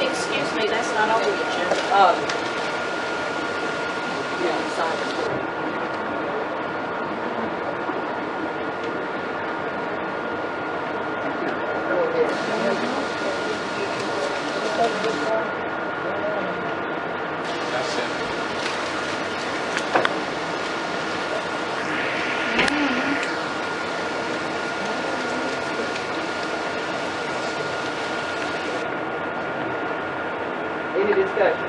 Excuse me, that's not on the agenda. Yeah, sign it. Any discussion?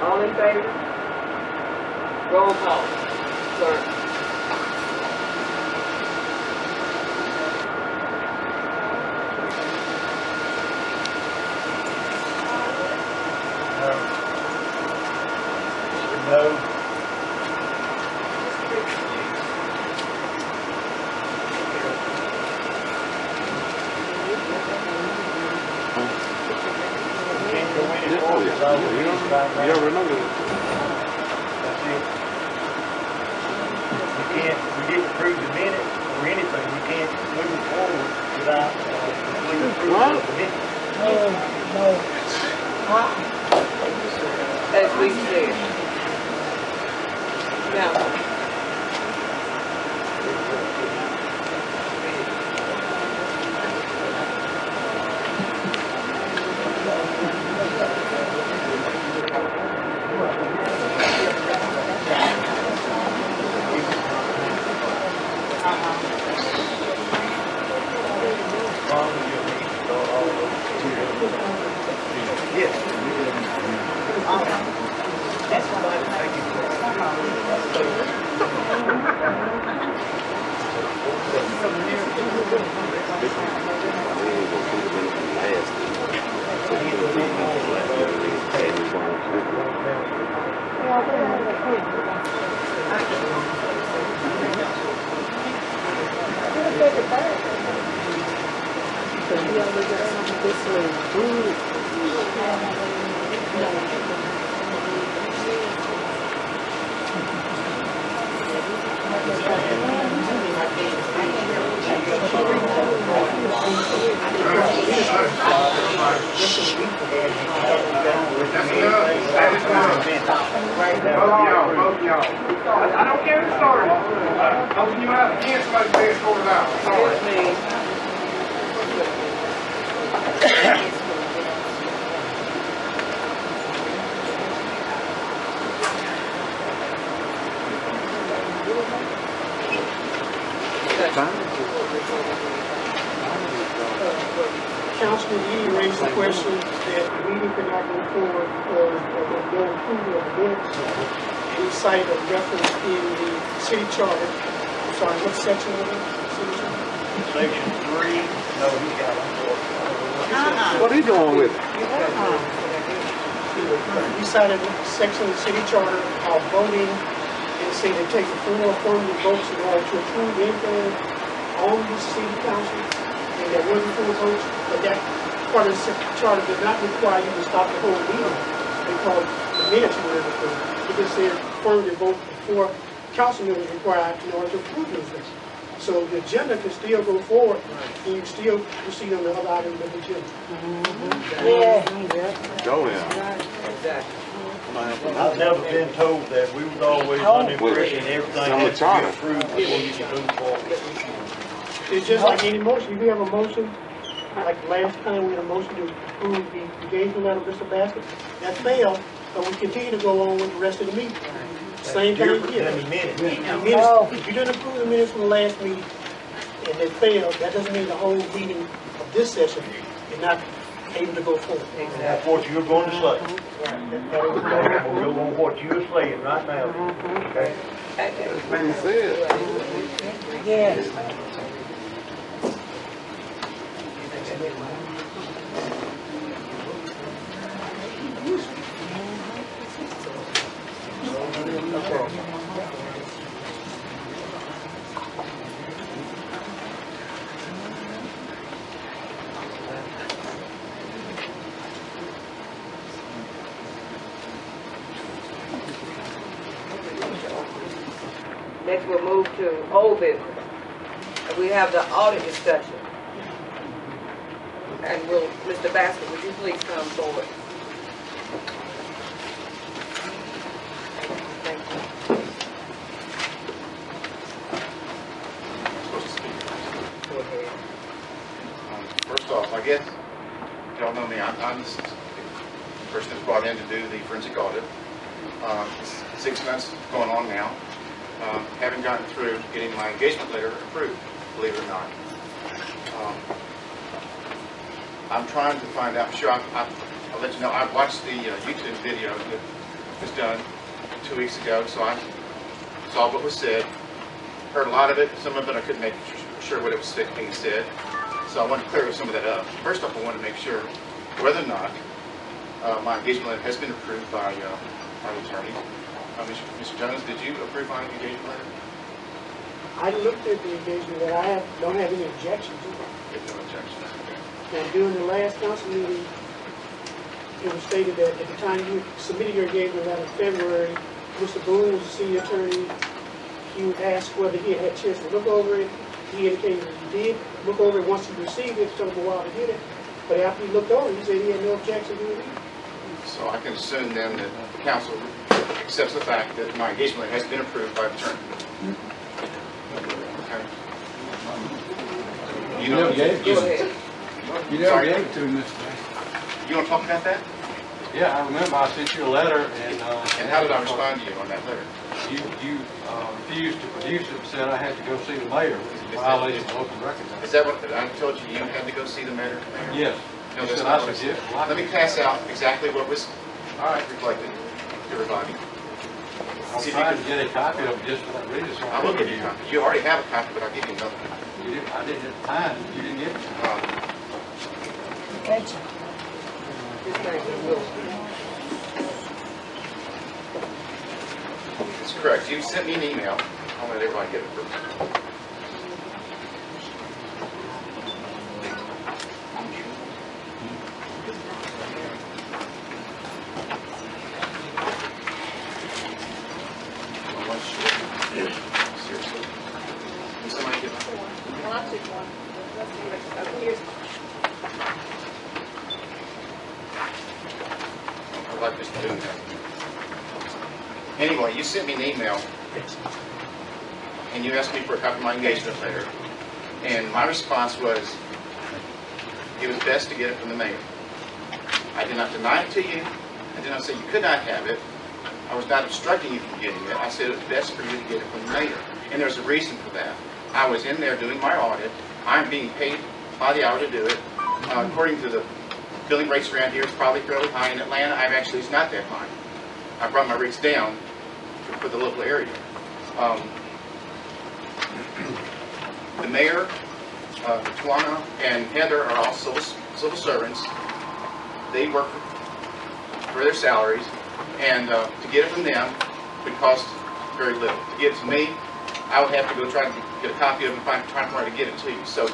All in favor? Roll call. Sir. No. You already know that. That's it. You can't, we didn't approve the minute or anything, you can't move it forward without completing approval of the minute. As we said. Now. Yes. That's why I'm taking Both y'all. I don't care who started. Open your mouth again, somebody say it's sorted out. Sorry. Councilman Yee raised the question that the meeting could not go forward because of no approval of the minutes. And he cited a reference in the city charter. I'm sorry, what section of it? Section 3, no, he's got it. What are you doing with it? He cited a section of the city charter how voting and say they take 4 affirmative votes in order to approve anything on the city council. And there wasn't 4 votes, but that part of the charter did not require you to stop the whole meeting because the minutes were approved. It just said affirmative vote before council members required in order to approve those things. So the agenda can still go forward, and you still proceed on the other items of the agenda. Go now. Exactly. I've never been told that. We was always under the impression everything Some has to charter. be approved before you can move forward. It's just like any motion, if you have a motion, like last time we had a motion to approve the engagement letter of Mr. Basket, that failed, but we continue to go on with the rest of the meeting. Same thing here. In a minute. The minutes, if you didn't approve the minutes from the last meeting and it failed, that doesn't mean the whole meeting of this session is not able to go forward. That's what you're going to say. That is correct. We're going what you're saying right now. Okay? That's what he said. Next, we'll move to old business. We have the audit discussion. And Mr. Basket, would you please come forward? Thank you. Go ahead. First off, I guess, y'all know me, I'm the person that's brought in to do the forensic audit. 6 months going on now. Haven't gotten through getting my engagement letter approved, believe it or not. I'm trying to find out, sure, I'll let you know, I watched the YouTube video that was done 2 weeks ago, so I saw what was said, heard a lot of it, some of it I couldn't make sure what it was being said, so I want to clear some of that up. First off, I want to make sure whether or not my engagement letter has been approved by our attorney. Mr. Jones, did you approve my engagement letter? I looked at the engagement that don't have any objections to it. If no objections, okay. And during the last council meeting, it was stated that at the time you submitted your engagement letter in February, Mr. Boone was the senior attorney. He would ask whether he had had a chance to look over it. He indicated that he did look over it once he received it. It took him a while to get it. But after he looked over it, he said he had no objection to it either. So I can assume then that the council accepts the fact that my engagement letter has been approved by the attorney. Okay. You know, Go ahead. You never gave it to me, Mr. you want to talk about that? Yeah, I remember I sent you a letter and how did I respond to you on that letter? You refused to produce it and said I had to go see the mayor, which is violating the open records Act. Is that what I told you? You had to go see the mayor? Yes. No, You that's said not I what I should said. get. Let me pass out exactly what was reflected to everybody. I'm trying to get a copy of it just for that reason. So I will give you a copy. You already have a copy, but I'll give you another copy. I didn't at the time. You didn't get it. Just thank you, Will. It's correct. You sent me an email. I'll let everybody get it first. Seriously. Can somebody get one? Well, I took one. Let's see what, here's, I'd like Mr. Boone to have it. Anyway, you sent me an email and you asked me for a copy of my engagement letter. And my response was, it was best to get it from the mayor. I did not deny it to you. I did not say you could not have it. I was not obstructing you from getting it. I said it was best for you to get it from the mayor. And there's a reason for that. I was in there doing my audit. I'm being paid by the hour to do it. According to the billing rates around here, it's probably fairly high. In Atlanta, actually it's not that high. I brought my rates down for the local area. The mayor, Tawana, and Heather are all civil servants. They work for their salaries, and to get it from them would cost very little. To get it to me, I would have to go try to get a copy of it and try to get it to you. So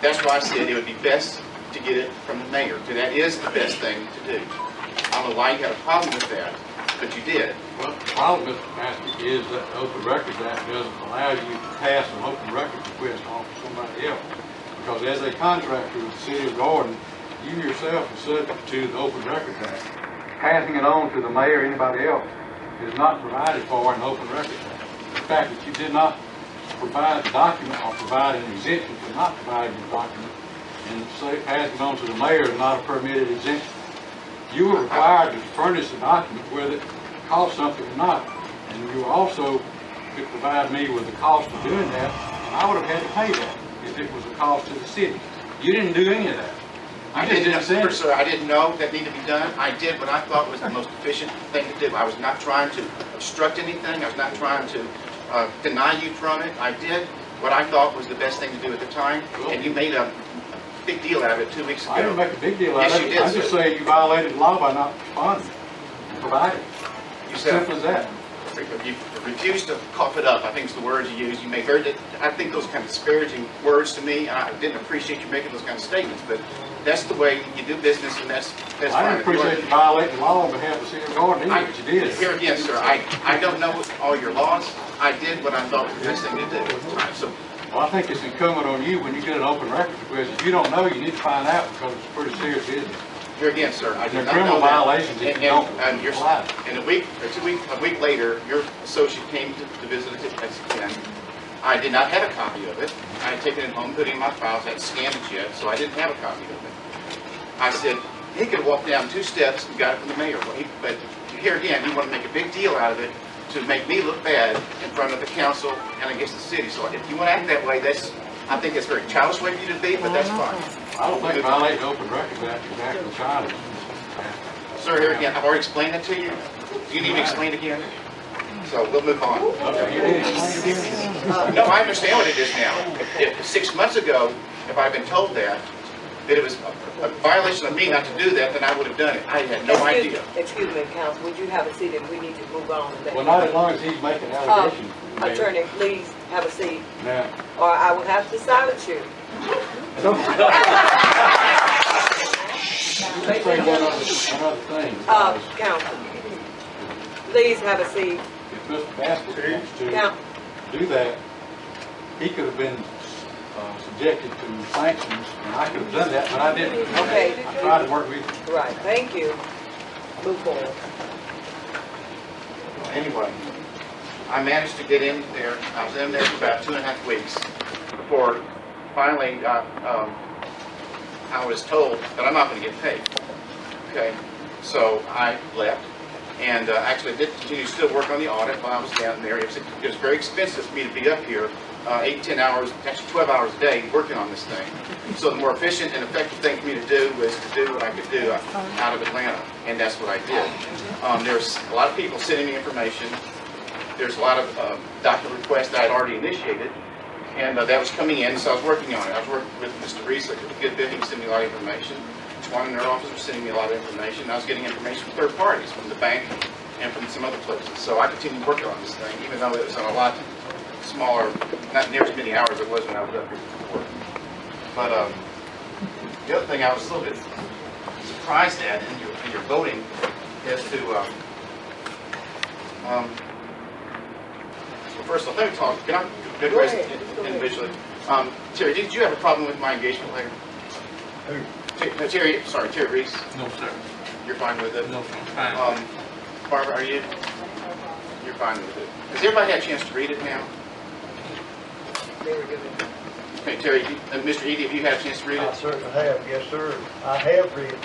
that's why I said it would be best to get it from the mayor, because that is the best thing to do. I don't know why you have a problem with that. but you did. Well, the problem, Mr. Maskey, is that the Open Records Act doesn't allow you to pass an open records request off to somebody else. Because as a contractor with the city of Gordon, you yourself are subject to the Open Records Act. Passing it on to the mayor or anybody else is not provided for in the Open Records Act. The fact that you did not provide the document or provide an exemption for not providing the document and say passing it on to the mayor is not a permitted exemption. You were required to furnish the document whether it cost something or not. And you also could provide me with the cost of doing that, and I would have had to pay that if it was a cost to the city. You didn't do any of that. I didn't know that needed to be done. I did what I thought was the most efficient thing to do. I was not trying to obstruct anything. I was not trying to deny you from it. I did what I thought was the best thing to do at the time, and you made a big deal out of it 2 weeks ago. I didn't make a big deal out Yes, of you it. did, I'm just sir. saying you violated the law by not responding and providing. You said Simple as that. you refused to cough it up. I think it's the words you used. You made I think those kind of disparaging words to me. I didn't appreciate you making those kind of statements, but that's the way you do business, and that's I fine. didn't appreciate you violating the law on behalf of the city of Gordon either, but you did. Here again, sir, I don't know all your laws. I did what I thought was the best thing to do at the time. So Well, I think it's incumbent on you when you get an open records request. If you don't know, you need to find out because it's pretty serious business. here again, sir, I There did are not know criminal that. violations if you don't you're, apply. and a week later, your associate came to visit us again. I did not have a copy of it. I had taken it home, put it in my files, hadn't scanned it yet, so I didn't have a copy of it. I said, he could have walked down 2 steps and got it from the mayor. But here again, you want to make a big deal out of it to make me look bad in front of the council and against the city. So if you want to act that way, I think it's a very childish way for you to be, but that's fine. I don't think violating the Open Records Act is actually childish. Sir, here again, I've already explained it to you. Do you need me to explain it again? So we'll move on. Okay, you did explain it again. No, I understand what it is now. If 6 months ago, if I'd been told that it was a violation of me not to do that, then I would have done it. I had no idea. Excuse me, counsel, would you have a seat and we need to move on? Well, not as long as he's making allegations. Mayor. Attorney, please have a seat, Now, or I will have to silence you. let's say one other thing. because Counsel, please have a seat. If Mr. Baskett wants to Count. do that, he could have been subjected to sanctions, and I could have done that, but I didn't. Okay. I tried to work with you. Right, thank you. Move forward. Anyway, I managed to get in there. I was in there for about 2.5 weeks before finally I was told that I'm not going to get paid. Okay, so I left and actually did continue to still work on the audit while I was down there. It was very expensive for me to be up here 8, 10 hours, actually 12 hours a day working on this thing. So the more efficient and effective thing for me to do was to do what I could do out of Atlanta, and that's what I did. There's a lot of people sending me information. There's a lot of document requests that I'd already initiated, and that was coming in, so I was working on it. I was working with Mr. Reese at a good bit. He was sending me a lot of information. One in their office was sending me a lot of information. I was getting information from third parties, from the bank and from some other places. So I continued working on this thing, even though it was on a lot smaller, not near as many hours as it was when I was up here before. But the other thing I was a little bit surprised at in your voting is to, well, first of all, let me talk. Can I go ahead individually? Terry, did you have a problem with my engagement letter? Who? Terry Reese. No, sir. You're fine with it? No, I'm fine. Barbara, are you? You're fine with it. Has everybody had a chance to read it now? Okay, Terry, Mr. Eady, have you had a chance to read I it? certainly have, yes, sir. I have read it.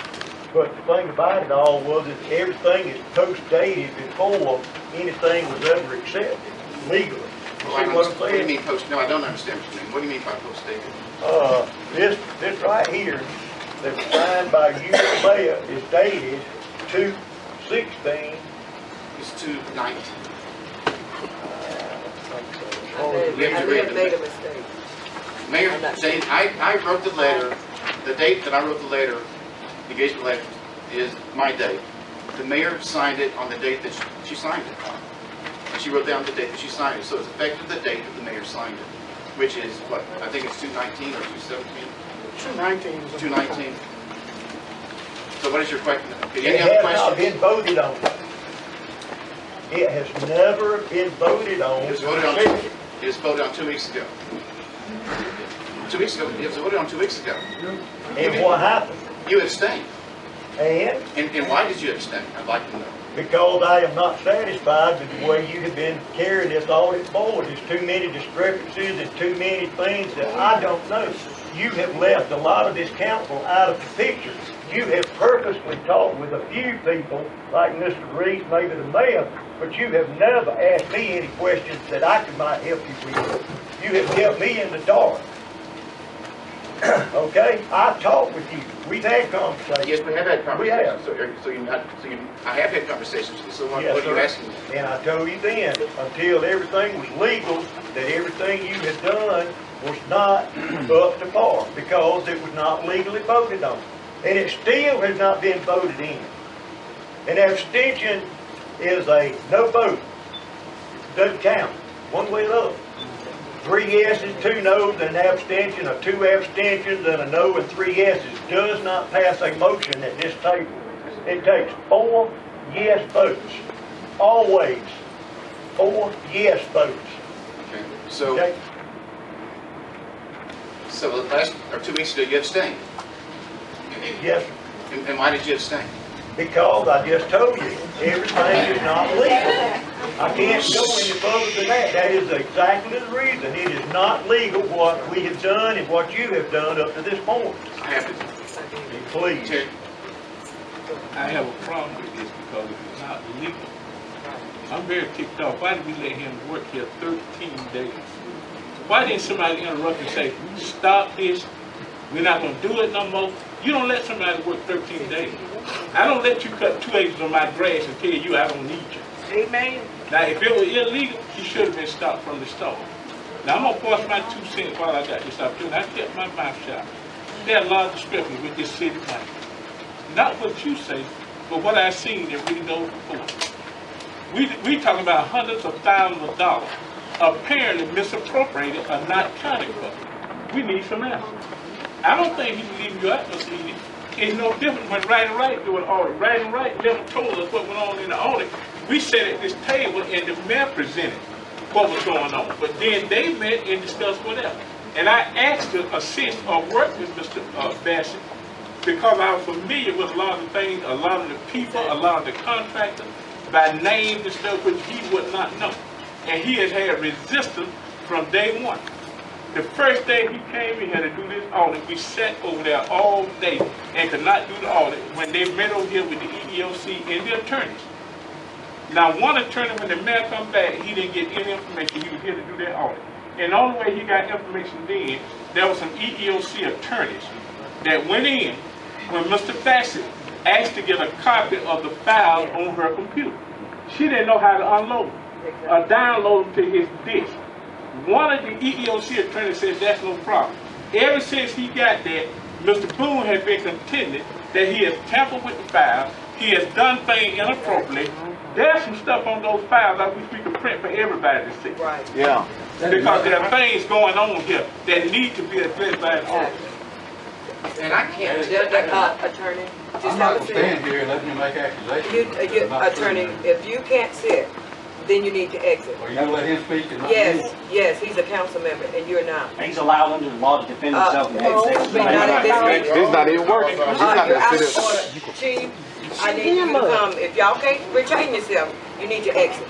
But the thing about it all was that everything is post-dated before anything was ever accepted legally. Well, I See don't what I'm understand. What do you saying? mean post? No, I don't understand what you mean. What do you mean by post-dated? This right here, that was signed by you, the mayor, is dated 2/16. It's 2/19. I may have made a mistake. Mayor, I'm not Jane, I wrote the letter, the date that I wrote the letter, the engagement letter, is my date. The mayor signed it on the date that she signed it on. And she wrote down the date that she signed it, so it's effective the date that the mayor signed it, which is, what, I think it's 2/19 or 2/17? 219. 2/19. So what is your question? It Any other has not been questions? voted on. It has never been voted on. It was voted on, it was voted on 2 weeks ago. 2 weeks ago, it was voted on 2 weeks ago. And what happened? You abstained. And And why did you abstain? I'd like to know. because I am not satisfied with the way you have been carrying this audit forward. There's too many discrepancies and too many things that I don't know. You have left a lot of this council out of the picture. You have purposely talked with a few people, like Mr. Reese, maybe the mayor, but you have never asked me any questions that I might help you with. You have kept me in the dark. Okay? I've talked with you. We've had conversations. Yes, we have had We have. conversations. I have had conversations with you, so what Yes, are you sir. asking me? And I told you then, until everything was legal, that everything you had done was not up to par, because it was not legally voted on. And it still has not been voted in. An abstention is a no vote. Doesn't count, one way or the other. 3 yeses, 2 noes, and an abstention, or 2 abstentions and a no and 3 yeses does not pass a motion at this table. It takes 4 yes votes. Always 4 yes votes. Okay. So, Okay? so the last, or 2 weeks ago, you abstained. Yes, And why did you abstain? because I just told you, everything is not legal. I can't go any further than that. That is exactly the reason. It is not legal what we have done and what you have done up to this point. I have to. Please. Terry, I have a problem with this because it's not legal. I'm very ticked off. Why did we let him work here 13 days? Why didn't somebody interrupt and say, stop this, we're not going to do it no more? You don't let somebody work 13 days. I don't let you cut 2 acres of my grass and tell you I don't need you. Amen. Now, if it was illegal, he should have been stopped from the start. Now, I'm going to force my 2 cents while I got this opportunity. I kept my mouth shut. There are a lot of discrepancies with this city plan. Not what you say, but what I've seen that really goes before. We talking about hundreds of thousands of dollars apparently misappropriated or not accounted for. We need some answers. I don't think he's leaving you out this meeting. It's no different when Right and Right do an audit. Right and Right never told us what went on in the audit. We sat at this table and the mayor presented what was going on. But then they met and discussed whatever. And I asked to assist or work with Mr. Bassett because I was familiar with a lot of the things, a lot of the people, a lot of the contractors, by names and stuff which he would not know. And he has had resistance from day one. The first day he came, he had to do this audit. We sat over there all day and could not do the audit when they met over here with the EEOC and the attorneys. Now, one attorney, when the mayor come back, he didn't get any information. He was here to do that audit. And the only way he got information then, there was some EEOC attorneys that went in when Mr. Bassett asked to get a copy of the files on her computer. She didn't know how to unload them or download them to his disk. One of the EEOC attorneys said that's no problem. Ever since he got that, Mr. Boone has been contending that he has tampered with the files, he has done things inappropriately. There's some stuff on those files I wish we could print for everybody to see. Right. Yeah. Because there are things going on here that need to be addressed by an audit. and I can't. Attorney, just I'm have not a gonna seat. stand here and let you make accusations. Attorney, if you can't sit, then you need to exit. Are you gonna let him speak and not Yes, yes, he's a council member and you're not. He's allowed under the law to defend himself in no, executive but not at this meeting. This not even working. He's not You're out gonna of sit order. Chief, I need you to come. If y'all can't retain yourself, you need to exit.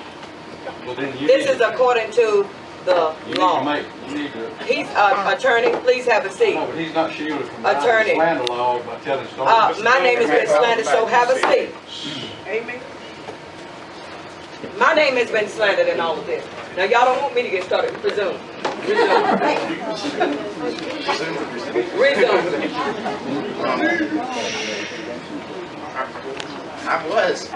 Well, then you This need is to- according to the you need to law. you need to, He's, attorney, please have a seat. no, but he's not shielded from the Attorney. slander law by telling stories. My name has been slandered, so have a seat. Amen. My name has been slandered in all of this. Now, y'all don't want me to get started. Resume. Resume. I was.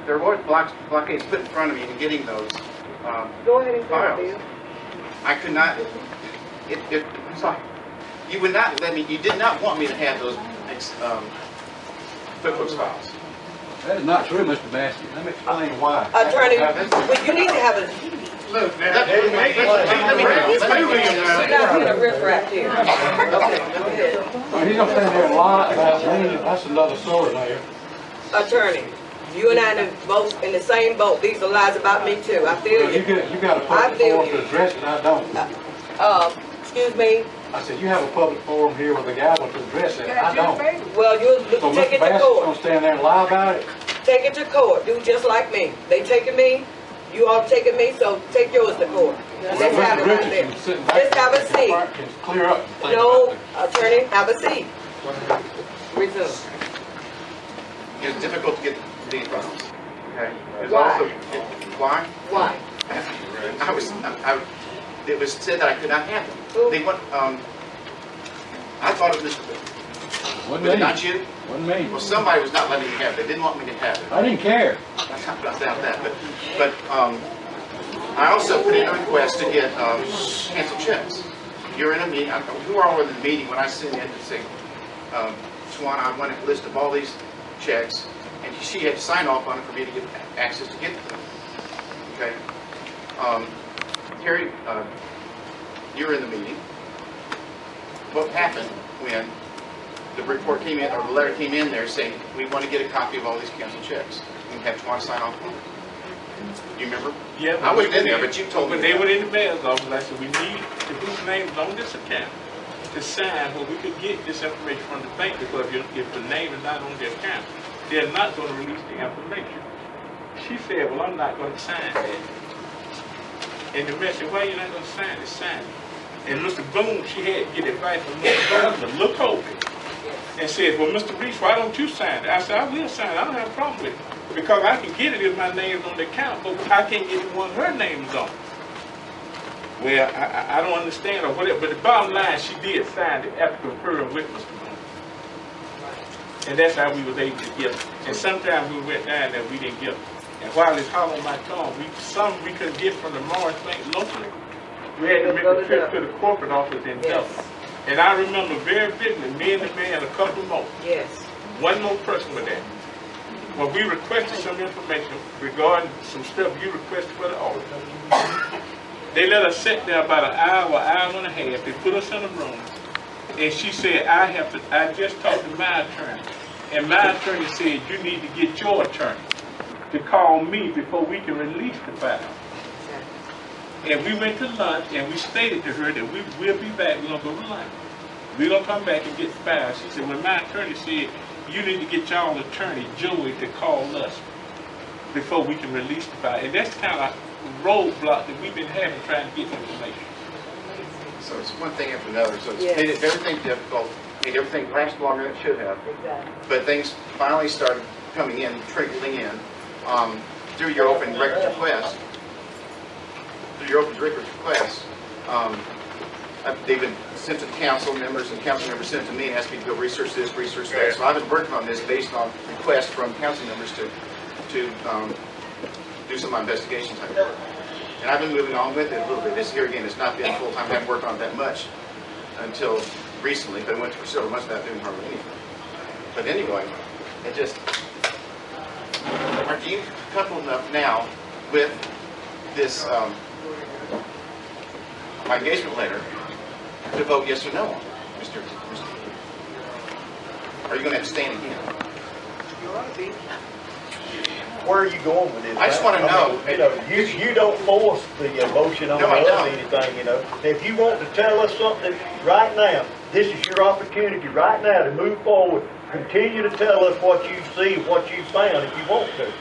There were blockades put in front of me in getting those Go ahead and files. Bill. I could not, I'm sorry. You would not let me, you did not want me to have those QuickBooks files. That is not true, Mr. Bassett. Let me explain why. Attorney, but you need to have a, Look, let me you're not doing a riffraff here. Okay, go ahead. He's gonna stand there and lie about me. That's another story, Mayor. Attorney, You and I in the same boat. These are lies about me too. I feel Well, you. you got a I public feel forum you. to address it, I don't. Excuse me. I said, you have a public forum here with a gavel to address it, I don't. Well, you So take Mr. it to Bassett's court. gonna stand there and lie about it? Take it to court. Do just like me. They taking me. You all taking me, so take yours to court. Well, Let's have it Mr. right there. Richardson sitting back Let's have a there seat. can clear up and think No, about it. attorney, have a seat. Resume. It was difficult to get these files. Okay? It was Why? also, why? Why? It was said that I could not have them. Who? They went, I thought it was, Wasn't was it me. not you? Wasn't me. Well, somebody was not letting me have it. They didn't want me to have it. I didn't care. I doubt that, but I also put in a request to get canceled checks. You're in a meeting, who are all in the meeting when I sent in to say, Swan, I want a list of all these checks, and she had to sign off on it for me to get access to get them. Okay? Terry, you were in the meeting. What happened when the report came in, or the letter came in there saying, we want to get a copy of all these canceled checks? We have to sign off on it. You remember? Yeah. I wasn't in there, but you told me. When they were in the mayor's office, I said, we need to whose name is on this account to sign where we could get this information from the bank, because if the name is not on the account, they're not going to release the information. She said, well, I'm not going to sign that. And the mayor said, why are you not going to sign it? Sign it. And Mr. Boone, she had to get advice from Mr. Boone to look over it and said, well, Mr. Reese, why don't you sign it? I said, I will sign it. I don't have a problem with it, because I can get it if my name's on the account, but I can't get it when her name's on it. Well, I don't understand or whatever, but the bottom line, she did sign it after conferring with Mr. Boone. And that's how we was able to get it. And sometimes we went down there, we didn't get it. And while it's hot on my tongue, some we couldn't get from the Morris Bank locally. We had to make a trip to the corporate office in Dublin. And I remember very vividly, me and the man and a couple more. Yes. One more person with that. When we requested some information regarding some stuff you requested for the audit, they let us sit there about an hour and a half. They put us in a room, and she said, I just talked to my attorney, and my attorney said, you need to get your attorney to call me before we can release the file. And we went to lunch, and we stated to her that we will be back. We're going to go to lunch. We're going to come back and get the file. She said, well, my attorney said, you need to get y'all attorney, Joey, to call us before we can release the file. And that's kind of roadblock that we've been having trying to get information. So it's one thing after another. So it's Yes. made everything difficult, made everything last longer than it should have. Exactly. But things finally started coming in, trickling in, through your open records request. They've been sent to the council members, and council members sent to me and asked me to go research this, research that. So I've been working on this based on requests from council members to do some investigation type work. And I've been moving on with it a little bit. This here again, it's not been full time. I haven't worked on it that much until recently, but I went for several months without doing hardly anything. But anyway, it just, are you comfortable enough now with this, my engagement letter, to vote yes or no on it, Mr. Are you going to abstain again? Where are you going with this? I just man? want to know. You know, you don't force the motion on No, I us or don't. anything, you know. If you want to tell us something right now, this is your opportunity right now to move forward. Continue to tell us what you see, what you found, if you want to.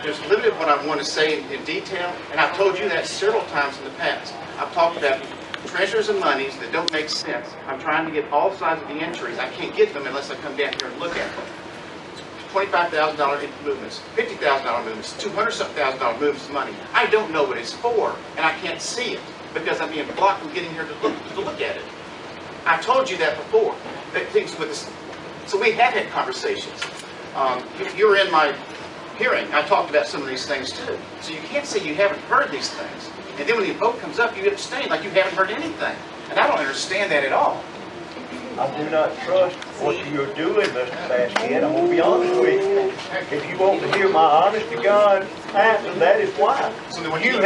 There's limited what I want to say in detail, and I've told you that several times in the past. I've talked about treasures and monies that don't make sense. I'm trying to get all sides of the entries. I can't get them unless I come down here and look at them. $25,000 movements, $50,000 movements, $200,000 movements of money. I don't know what it's for, and I can't see it because I'm being blocked from getting here to look at it. I told you that before. That things with this, so we have had conversations. If you were in my hearing, I talked about some of these things too. So you can't say you haven't heard these things. And then when the vote comes up, you abstain like you haven't heard anything. And I don't understand that at all. I do not trust what you're doing, Mr. Baskin. I'm going to be honest with you. If you want to hear my honest to God answer, that is why. You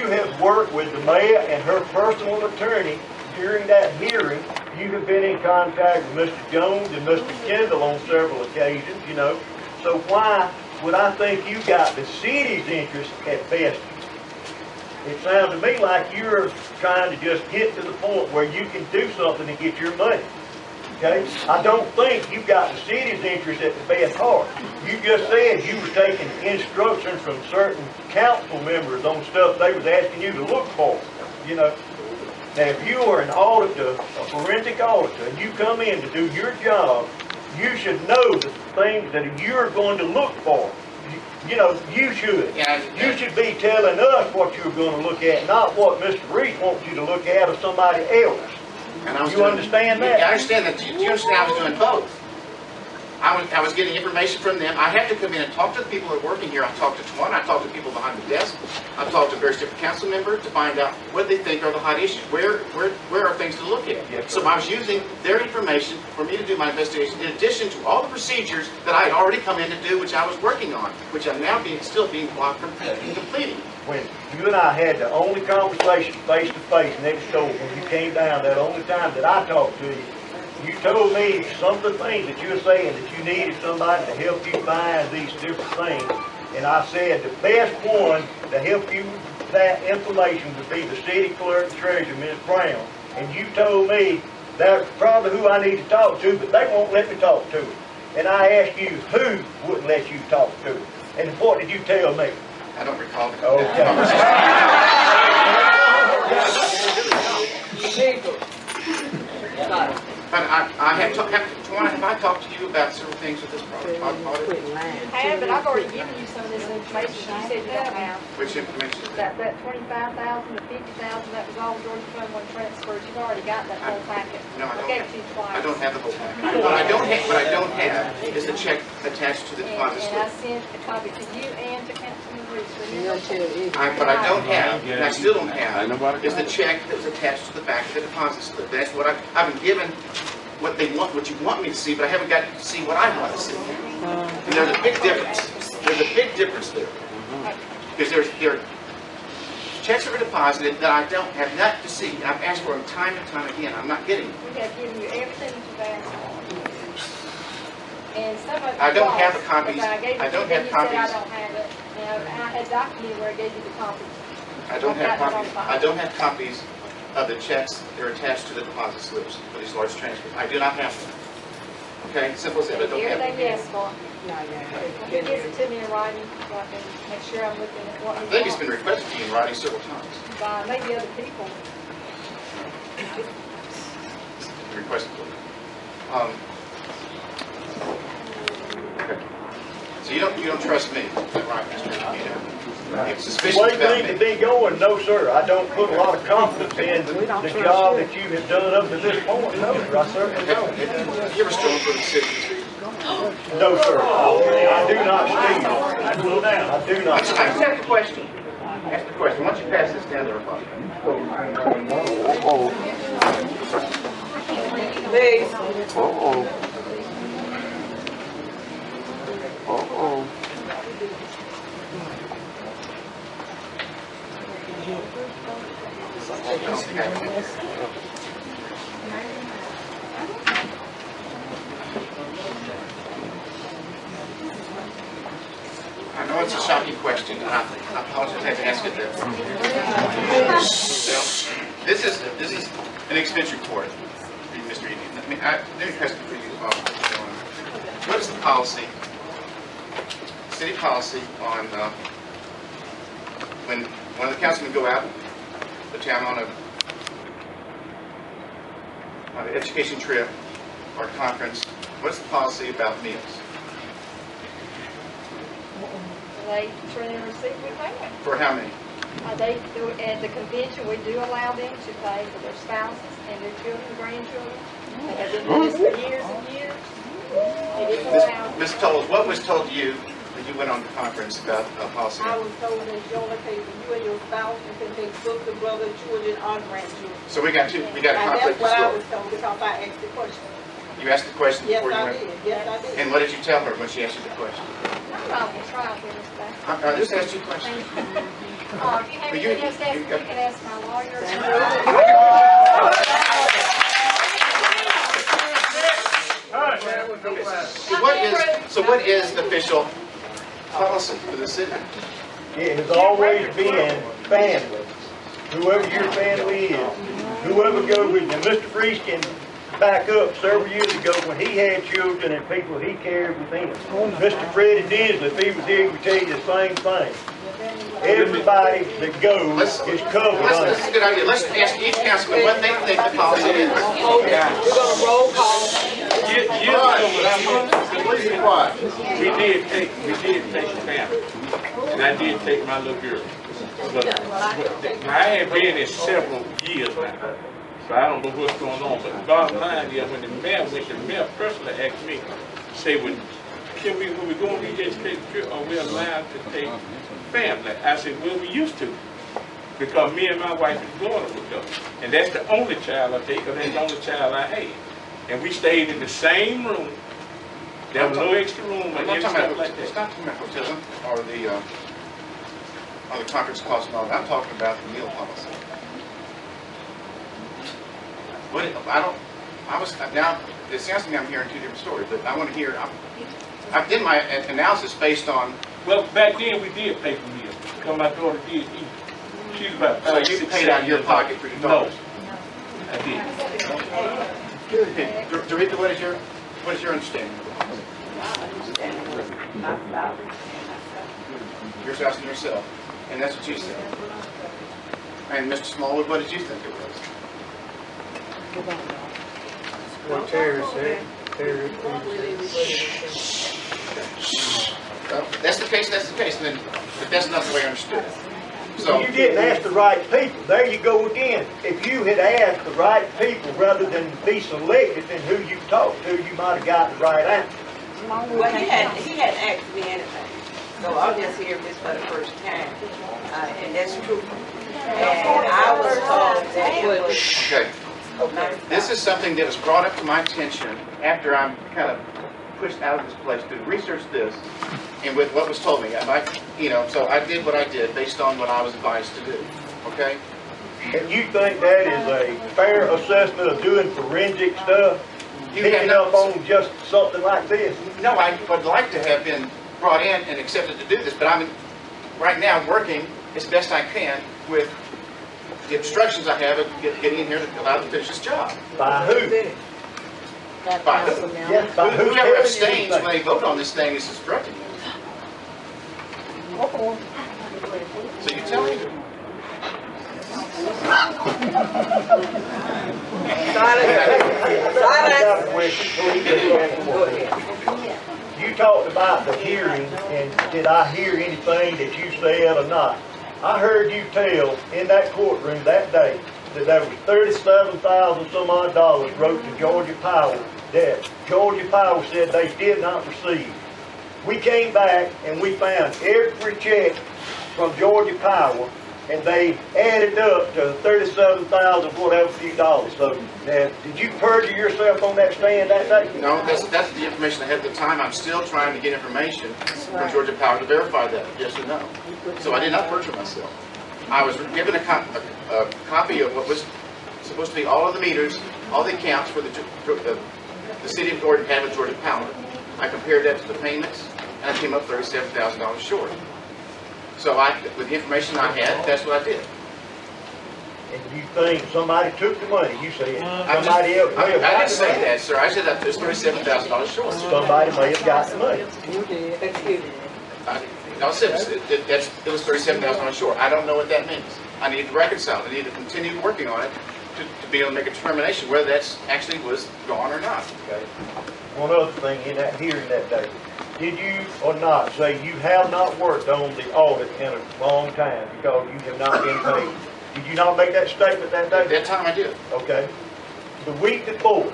have worked with the mayor and her personal attorney during that hearing. You have been in contact with Mr. Jones and Mr. Kendall on several occasions, you know. So why would I think you got the city's interest at best? It sounds to me like you're trying to just get to the point where you can do something to get your money. Okay? I don't think you got the city's interest at the best heart. You just said you were taking instructions from certain council members on stuff they was asking you to look for. You know? Now, if you are an auditor, a forensic auditor, and you come in to do your job, you should know the things that you're going to look for. You know, you should. You should be telling us what you're going to look at, not what Mr. Reese wants you to look at or somebody else. And You understand that? Yeah, I understand that. Do you understand I was doing both? I was getting information from them. I had to come in and talk to the people that are working here. I talked to Twan. I talked to people behind the desk. I talked to various different council members to find out what they think are the hot issues. Where are things to look at? Yes, So I was using their information for me to do my investigation, in addition to all the procedures that I had already come in to do, which I was working on, which I'm now still being blocked from completing. When you and I had the only conversation face to face next door, when you came down, that only time that I talked to you, you told me some of the things that you're saying that you needed somebody to help you find these different things. And I said the best one to help you with that information would be the city clerk treasurer, Ms. Brown. And you told me that's probably who I need to talk to, but they won't let me talk to her. And I asked you who wouldn't let you talk to her. And what did you tell me? I don't recall the Okay. But I have talked to you about several things with this project. I have, but I've already given you some of this information you said you don't have. Which information? That 25,000, the 50,000, that was all Georgia Fund 1 transfers. You've already got that whole packet. No, I don't gave have. it to you twice. I don't have the whole packet. What I don't have is the check attached to the deposit And I slip. sent a copy to you and to Councilman Reese. What I don't have, and I still don't have, is the check that was attached to the back of the deposit slip. That's what I've been given what they want, what you want me to see, but I haven't got to see what I want to see. And there's a big difference. There's a big difference there. Because there are checks that are deposited that I don't have not to see. And I've asked for them time and time again. I'm not getting them. We have given you everything that you've asked for. And some of it I don't was, have the copies. but I gave it I don't to you, have you said I copies. don't have it. Now, I had documented where I gave you the copies. I don't have I've got it on copies. file. I don't have copies of the checks that are attached to the deposit slips for these large transfers. I do not have them. Okay, simple as that. I don't have Everything them. you asked for. He gives it to me in writing, so I can make sure I'm looking at what I he think it's been wants. requested to you in writing several times. By maybe other people. Requested. Okay. So you don't trust me, is that right, Mr. Aquino? You have The suspicions way about things have me. been going, no, sir. I don't put a lot of confidence in the job that you have done up to this point. No, sir, I certainly don't. Have you ever stolen from the city? No, sir. I do not steal. I do not I just steal. asked a question. Ask the question. Why don't you pass this down to everybody? Please. I know it's a shocking question, and I apologize I have to ask it this. So, this is an expense report, Mr. Eby. Let me question for you. What is the policy, city policy on when one of the councilmen go out the town on an education trip or conference? What's the policy about meals? They turn in a receipt, we pay them. For how many? They do, at the convention, we do allow them to pay for their spouses and their children, grandchildren. They have been doing this for years and years. It is allowed. Ms. Toles, what was told to you when you went on the conference about policy? I was told that you only pay for you and your spouse, you can take sister, brother, children, or grandchildren. So we got a And conflict that's what I of was story. told because I asked the question. You asked the question Yes, before you I went? did. Yes, I did. And what did you tell her when she asked you the question? I'm not on trial here today. I just asked you a question. If you have anything else to ask me, you can ask my lawyer. All right. So what is the official policy for the city? It has always been family. Whoever your family is, whoever goes with you. Mr. Reese can back up several years ago when he had children and people he cared with him. Mr. Freddie Disley, if he was here, would tell you the same thing. Everybody that goes is covered That's under a good idea. Let's ask each councilman what they think the policy is. We're gonna roll call. Please be quiet. We did take family, and I did take my little girl. But I ain't been in several years now, so I don't know what's going on. But the bottom line is, when the mayor went, the mayor personally asked me, say, when we go on these education trip, are we allowed to take family? I said, well, we used to, because me and my wife and daughter would go, and that's the only child I take, because that's the only child I had. And we stayed in the same room. There was no extra room or any stuff like It's that. not talking about nepotism or the conference cost and all that. I'm talking about the meal policy. Now, it sounds to me I'm hearing two different stories, but I want to hear, I did my analysis based on, Well, back then we did pay for meals, because my daughter did eat. She was about so 5, you 6, paid out of 7 your years pocket old. for your No, daughters. I did. Dorita, what is your understanding? Your spouse and yourself, and that's what you said. And Mr. Smallwood, what did you think it was? What Terry said, Terry. Well, that's the case, then, but that's not the way I understood it. So, You didn't ask the right people. There you go again. If you had asked the right people rather than be selective in who you talked to, you might have got the right answer. Well, he hadn't asked me anything, so I'm just hearing this for the first time, and that's true. And I was told that it was, okay. okay. This is something that was brought up to my attention after I'm kind of pushed out of this place to research this, and with what was told me. So I did what I did based on what I was advised to do. Okay. And you think that is a fair assessment of doing forensic stuff? Picking up on just something like this? No, I would like to have been brought in and accepted to do this, but I'm right now working as best I can with the instructions I have of getting in here to allow them to finish this job. By who? By who? Yes, by who? Whoever abstains when they vote on this thing is instructing them. So you tell me. You talked about the hearing, and did I hear anything that you said or not? I heard you tell in that courtroom that day that there was $37,000 some odd dollars wrote to Georgia Power that Georgia Power said they did not receive. We came back and we found every check from Georgia Power, and they added up to 37,000 whatever few dollars. So now, did you perjure yourself on that stand that day? No, that's the information I had at the time. I'm still trying to get information from Georgia Power to verify that, yes or no. So I did not perjure myself. I was given a copy of what was supposed to be all of the meters, all the accounts for the city of Gordon had with Georgia Power. I compared that to the payments, and I came up $37,000 short. So with the information I had, that's what I did. And you think somebody took the money? You said somebody else may have I got didn't the say money. that, sir. I said that there's $37,000 short. Somebody may have got the money. Excuse me. I said it was $37,000 short. I don't know what that means. I need to reconcile. I need to continue working on it to be able to make a determination whether that's actually was gone or not. Okay. One other thing in that hearing that day, did you or not say you have not worked on the audit in a long time because you have not been paid? Did you not make that statement that At day? that time, I did. Okay. The week before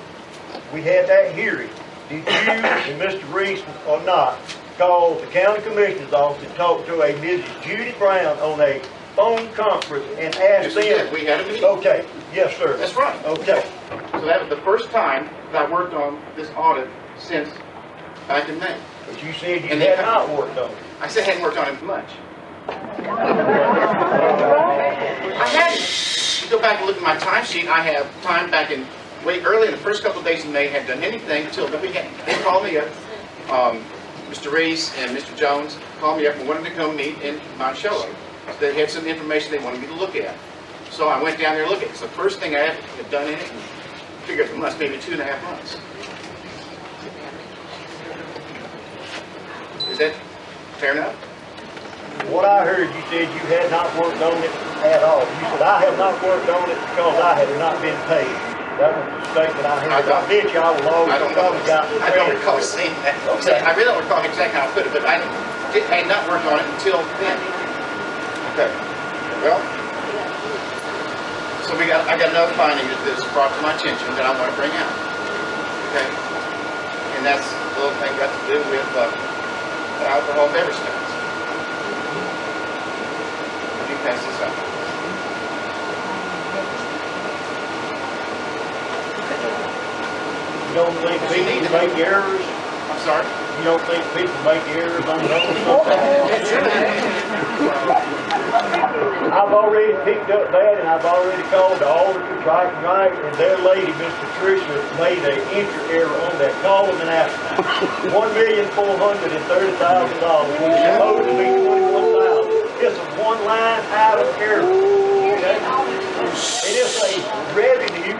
we had that hearing, did you and Mr. Reese or not call the county commissioner's office and talk to a Mrs. Judy Brown on a phone conference and ask Yes, we did. them? We had a meeting. Okay, yes, sir. That's right. Okay. So that was the first time that I worked on this audit since back in May. But you said you And had they- not worked on it. I said I hadn't worked on it much. I hadn't. You go back and look at my timesheet. I have time back in wait, early in the first couple of days in May, hadn't done anything until the weekend. They called me up, Mr. Reese and Mr. Jones called me up and wanted to come meet in Monticello. They had some information they wanted me to look at. So I went down there to look at it. It's the first thing I had done in it, and figured it must maybe 2.5 months. Is that fair enough? What I heard, you said you had not worked on it at all. You said, I have not worked on it because I have not been paid. That was the statement I heard. I bet you I will always probably got the I don't recall saying that. Okay. I really don't recall exactly how I put it, but I had not worked on it until then. Okay. Well, so I got another finding that was brought to my attention that I want to bring out. Okay. And that's a little thing got to do with alcohol beverage tax. Let me pass this out. You don't think people make errors? I'm sorry? You don't think people make errors on those sometimes? I've already picked up that, and I've already called the auditor right, and their lady, Miss Patricia, made an entry error on that. Call them and ask them. $1,430,000 was supposed to be $21,000. It's a one-line item error. Okay? It is a revenue.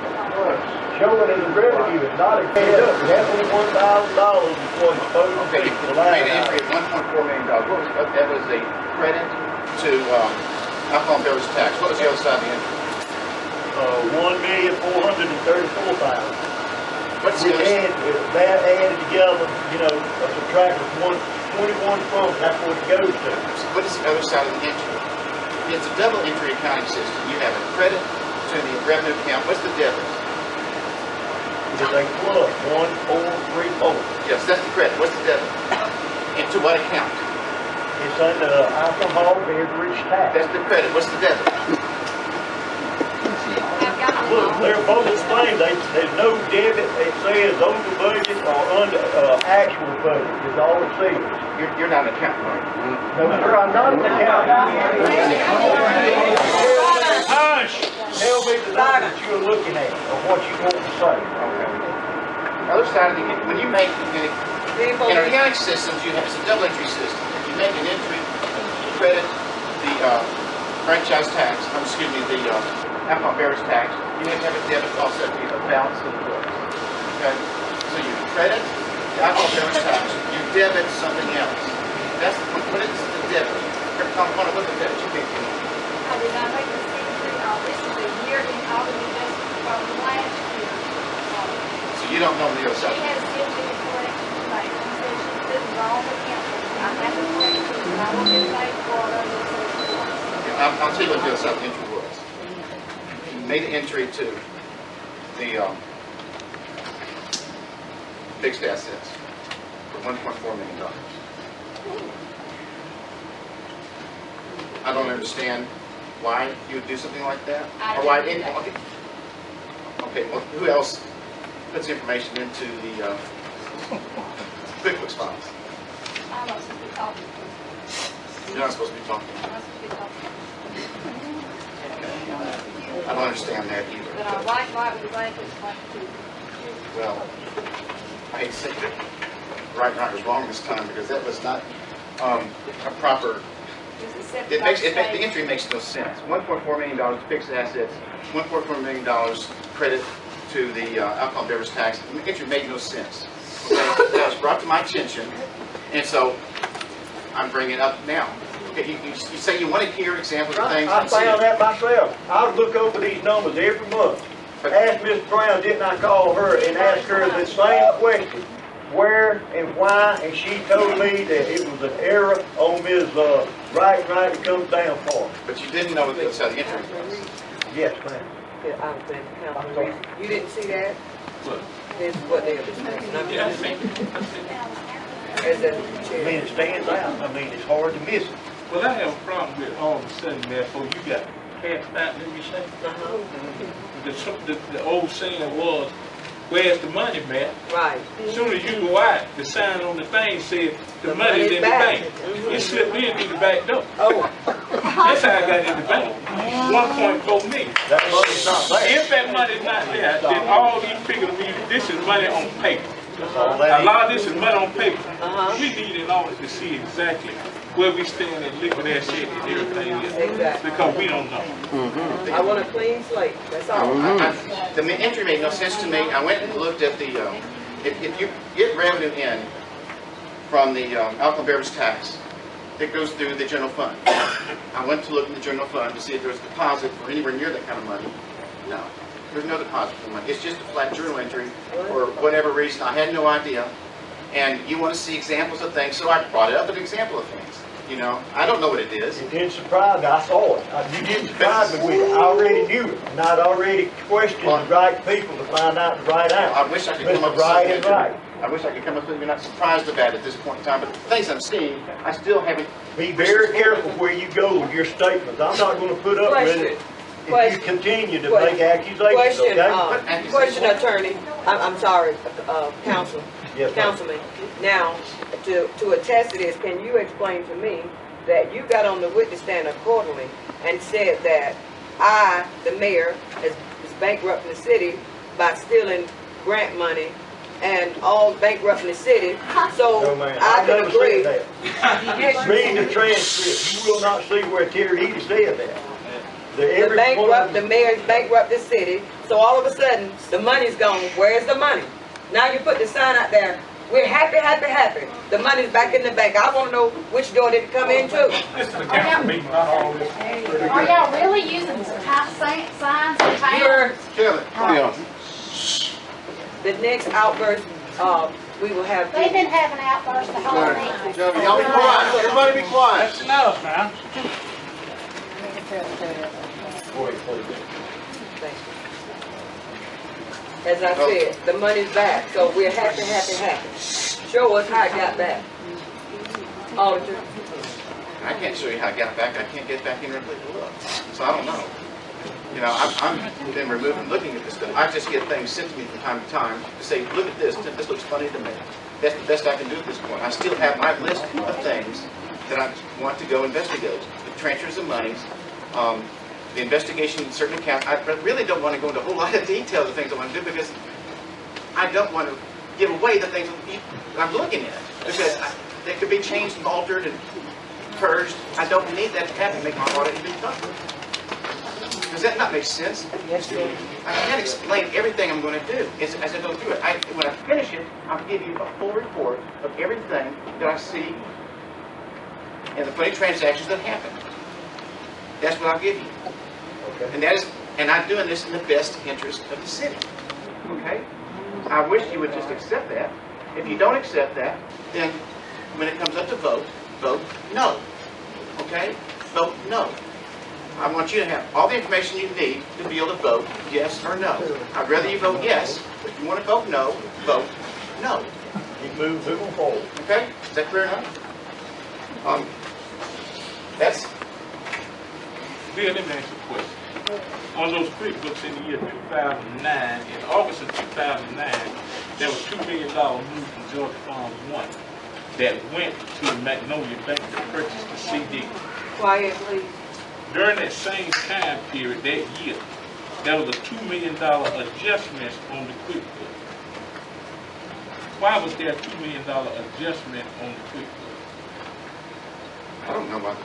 Showing as a revenue, it's not a paid up. That $21,000 is what it's supposed to be. You made an entry of $1.4 million. That was a credit to alcohol and beverage tax. What was the other side of the entry? $1,434,000. What's the other side? That added together, you know, a subtract of 21 from, that's what it goes to. What is the other side of the entry? It's a double entry accounting system. You have a credit to the revenue account. What's the debit? It's a plus 1434. Yes, that's the credit. What's the debit? And to what account? It's under alcohol beverage tax. That's the credit. What's the debit? Look, they're both the same. There's no debit. It says over budget or under actual budget. Is all it says. You're not an accountant, right? No, sir, I'm not an accountant. Hush! Tell me the number that you're looking at or what you want to say. Okay. The other side of the when you make in accounting systems, you have it's a double entry system. If you make an entry, credit the franchise tax, the alcohol beverage tax, you have to have a debit also to the balance of the books. Okay? So you credit the alcohol beverage tax, you debit something else. That's what is the debit? What's the debit you pick? I did not make this entry. This is a year-end audit adjustment from last year. So you don't know the other She side. has given me a correction to make. She said she couldn't wrong account. I have a correction, and I will get paid for it under the system. I'll tell you what the other side of the entry was. You made an entry to the fixed assets for $1.4 million. I don't understand why you would do something like that. Or why any, okay, well, who else puts information into the QuickBooks files? I'm not supposed to be talking to you. You're not supposed to be talking. I'm not supposed to be talking to you. I don't understand that either. But I like with the bank explain to you. Well, I hate to say that right was wrong this time because that was not a proper. The entry makes no sense. $1.4 million fixed assets, $1.4 million credit to the alcohol beverage tax. The entry made no sense. Okay? That was brought to my attention, and so I'm bringing it up now. Okay, you say you want to hear examples of things. I found that myself. I would look over these numbers every month. Ask Miss Brown, didn't I call her and ask her the same question? Where and why, and she told me that it was an error on Ms. Right that comes down for her. But you didn't know what the other side of the entry was. Yes, ma'am. You didn't see that? What? That's what they were discussing. Yeah, I think. I mean, it stands out. I mean, it's hard to miss it. Well, I have a problem with all of a sudden, therefore, you got cash out, let me say. The old saying was, where's the money, man? Right. As soon as you go out, the sign on the thing says the money's in the bank. You slip in through the back door. Oh. That's how I got in the bank. 1.4 million. That money's not there. If that money's not there, then all these figures will be, this is money on paper. That's all A that lot of this is money on paper. Uh-huh. We need in order to see exactly where we stand in liquid asset and everything else. Exactly. Because we don't know. I want a clean slate, that's all. The entry made no sense to me. I went and looked at the, if you get revenue in from the alcohol beverage tax, that goes through the general fund. I went to look in the general fund to see if there was a deposit for anywhere near that kind of money. No, there's no deposit for money. It's just a flat journal entry for whatever reason. I had no idea. And you want to see examples of things, so I brought up an example of things. You know, I don't know what it is. It didn't surprise me. I saw it. You didn't surprise me with it. I already knew it. And I'd already questioned the right people to find out the right answer. I wish I could come up Mr. with Right something. is right. I wish I could come up with something. You're not surprised about at this point in time, but the things I'm seeing, I still haven't. Be very careful where you go with your statements. I'm not going to put up with it if you continue to make accusations, okay? Question, attorney. I'm sorry, counsel. Yes, ma'am. Councilman. Now, to attest to this, can you explain to me that you got on the witness stand accordingly and said that I, the mayor, is bankrupting the city by stealing grant money and all bankrupting the city, so No, ma'am. I can never agree. said that. Read the transcript. You will not see where Terry Eady said that. The mayor's bankrupt the city, so all of a sudden, the money's gone. Where's the money? Now you put the sign out there, we're happy, happy, happy. The money's back in the bank. I want to know which door did it come in to. This is the council meeting, not all this. Are y'all really using signs and You're, Shirley, the next outburst, we will have. They've been having outbursts the whole meeting. Shirley, y'all be quiet. Everybody be quiet. That's enough, man. As I said, the money's back, so we're happy, happy, happy. Show us how it got back. Auditor. I can't show you how I got back. I can't get back in and look. So I don't know. You know, I've been removed from looking at this stuff. I just get things sent to me from time to time to say, look at this. This looks funny to me. That's the best I can do at this point. I still have my list of things that I want to go investigate. The transfers of monies, the investigation in certain accounts. I really don't want to go into a whole lot of detail of the things I want to do because I don't want to give away the things I'm looking at. Because they could be changed and altered and purged. I don't need that to happen to make my audit even tougher. Does that not make sense? Yes, sir. I can't explain everything I'm going to do as I go through it. When I finish it, I'll give you a full report of everything that I see and the funny transactions that happen. That's what I'll give you. Okay. And I'm doing this in the best interest of the city. Okay? I wish you would just accept that. If you don't accept that, then when it comes up to vote no. Okay? Vote no. I want you to have all the information you need to be able to vote yes or no. I'd rather you vote yes. If you want to vote no, vote no. Keep moving forward. Okay? Is that clear enough? That's... Bill, let me ask you a question. On those QuickBooks in the year 2009, in August of 2009, there was $2 million moved from Georgia Farms 1 that went to the Magnolia Bank to purchase the CD. Quiet, please. During that same time period, that year, there was a $2 million adjustment on the QuickBooks. Why was there a $2 million adjustment on the QuickBooks? I don't know about the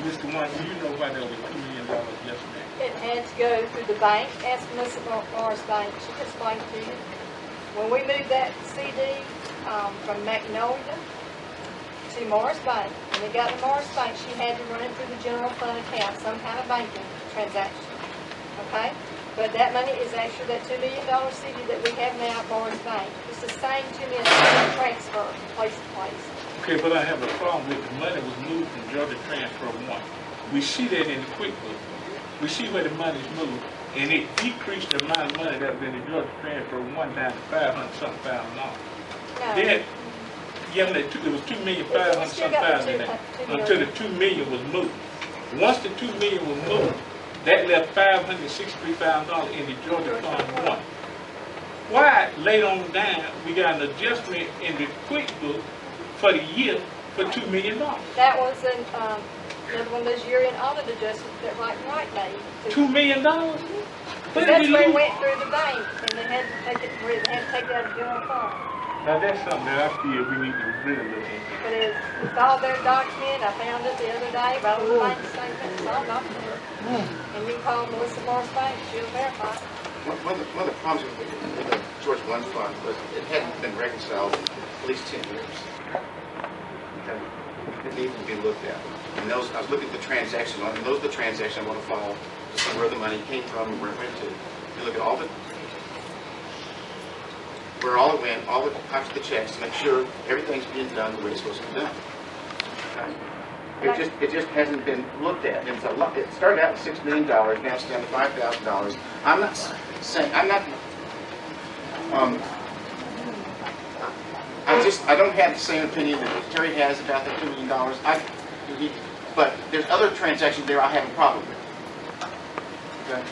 Mr. One, do you know why there was a $2 million adjustment? It had to go through the bank, ask Melissa Morris Bank, she can explain to you. When we moved that CD from Magnolia to Morris Bank, when it got to Morris Bank, she had to run it through the general fund account, some kind of banking transaction, okay? But that money is actually that $2 million CD that we have now at Morris Bank. It's the same $2 million transfer from place to place. Okay, but I have a problem with the money was moved from Georgia Transfer 1. We see that in the QuickBooks. We see where the money's moved, and it decreased the amount of money that was in the Georgia Transfer 1 down to $500-something thousand. No. Then, yeah, it was $2,500,000 in there until the $2 million was moved. Once the $2 million was moved, that left $563,000 in the Georgia Fund 1. Why later on down we got an adjustment in the QuickBooks for the year for $2 million. That was another one of those year-end audit adjustments that Right and Right made. $2 million? But that's where it went through the bank, and they had to take it, they had to take it out of general fund. Now that's something that I feel we need to really look into. But it's all their document, I found it the other day, about the bank statement, it's all documented. And you can call Melissa Morris Bank, she'll verify it. One of the problems with the George One Fund was it hadn't been reconciled in at least 10 years. Okay? It needed to be looked at. And those, I was looking at the transaction, and those are the transactions I want to follow to see where the money came from and where it went to. You look at all the, where all it went, all the types of the checks to make sure everything's being done the way it's supposed to be done. Okay? It just hasn't been looked at. And it's a lot. It started out at $6 million, now it's down to $5,000. I'm not saying, I don't have the same opinion that Terry has about the $2 million. But there's other transactions there I have a problem with. Okay?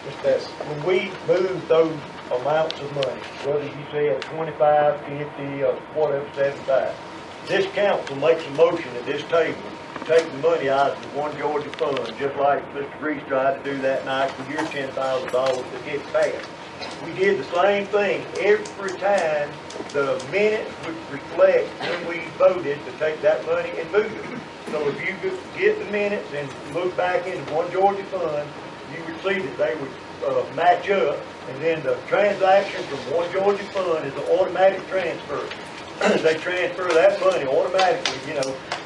Just that when we move those amounts of money, whether you say at 25, 50, or whatever, 75, this council makes a motion at this table to take the money out of the One Georgia Fund, just like Mr. Reese tried to do that night for your $10,000 to get passed. We did the same thing every time. The minutes would reflect when we voted to take that money and move it. So if you could get the minutes and look back into One Georgia Fund, you would see that they would match up, and then the transaction from One Georgia Fund is an automatic transfer. They transfer that money automatically,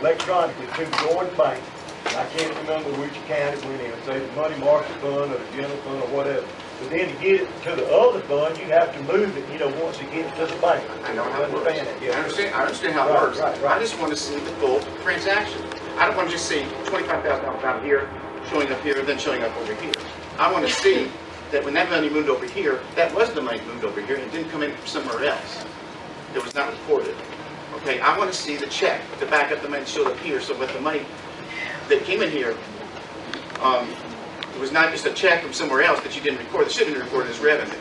electronically to the Georgia Bank. I can't remember which account it went in, say the money market fund or the general fund or whatever. But then to get it to the other fund, you have to move it, once it gets to the bank. I know how it works. Yeah. I understand how it works. Right. I just want to see the full transaction. I don't want to just see $25,000 out here, showing up here, then showing up over here. I want to see that when that money moved over here, that was the money moved over here, and it didn't come in from somewhere else. It was not reported. Okay, I want to see the check to back up the money that showed up here, so with the money that came in here, it was not just a check from somewhere else that you didn't record. It should have been reported as revenue.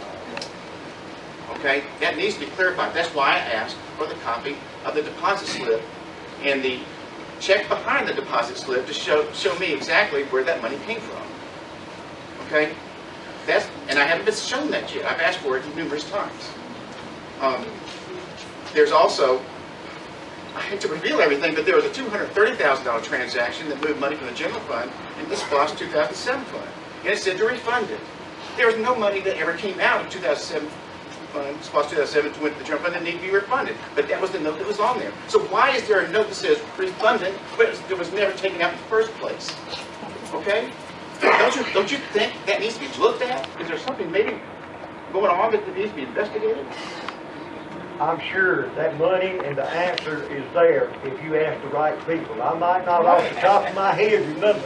Okay, that needs to be clarified. That's why I asked for the copy of the deposit slip and the check behind the deposit slip to show me exactly where that money came from. Okay, and I haven't been shown that yet. I've asked for it numerous times. There's also, I hate to reveal everything, but there was a $230,000 transaction that moved money from the general fund into the SPLOST 2007 fund. And it said to refund it. There was no money that ever came out of 2007 fund, SPLOST 2007, to went to the general fund that needed to be refunded. But that was the note that was on there. So why is there a note that says refunded, but it was never taken out in the first place? Okay? Don't you think that needs to be looked at? Is there something maybe going on that needs to be investigated? I'm sure that money and the answer is there if you ask the right people. I might not off the top of my head remember.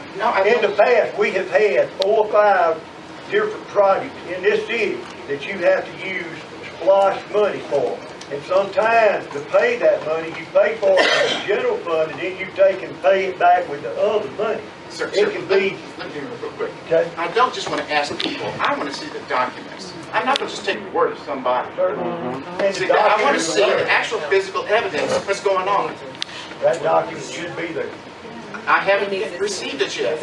In the past, we have had 4 or 5 different projects in this city that you have to use SPLOST money for. And sometimes to pay that money, you pay for it in the general fund, and then you take and pay it back with the other money. Sir, It can be. let me do it real quick. Okay. I don't just want to ask people. I want to see the documents. I'm not going to just take the word of somebody. And See, the I want to documents see are the there. actual physical evidence of what's going on. That document should be there. I haven't yet received it yet.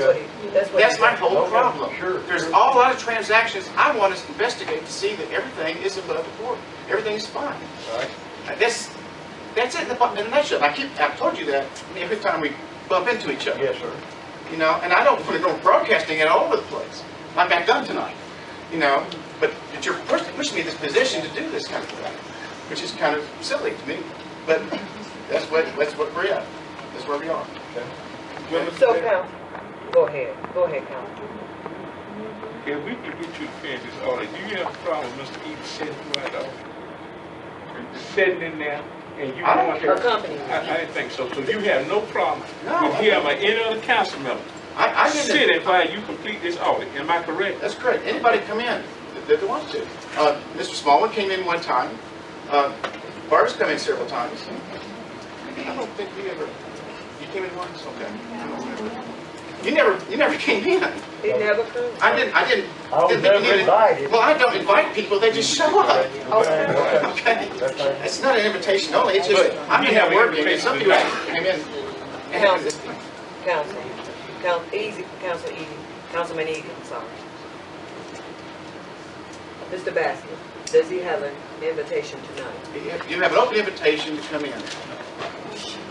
That's That's my whole Okay, problem. sure. There's a lot of transactions I want to investigate to see that everything is above the board. Everything is fine. Right. That's it in a nutshell. I've told you that every time we bump into each other. Yes, sir. And I don't want to go broadcasting it all over the place, like I've done tonight. But you're pushing me in this position to do this kind of thing, which is kind of silly to me. But that's what we're at. That's where we are. Okay. So, Council, go ahead, Council. If we can get you to finish this audit, do you have a problem with Mr. Eden sitting right off? Just sitting in there and you I don't want care. Accompanying. I didn't think so. So you have no problem No, with him or any other council member I didn't. sitting while you complete this audit. Am I correct? That's correct. Anybody come in that wants to. Mr. Smallwood came in one time. Barb's come in several times. I don't think we ever. You came in once? Okay. I don't remember. You never came in. He never could. I didn't I was think you never needed. invited. Well, I don't invite people, they just show up. Okay? That's right. It's not an invitation only, it's just, I'm in here working, and some people came in. Councilman Eady, I'm sorry. Mr. Baskin, does he have an invitation tonight? You have an open invitation to come in.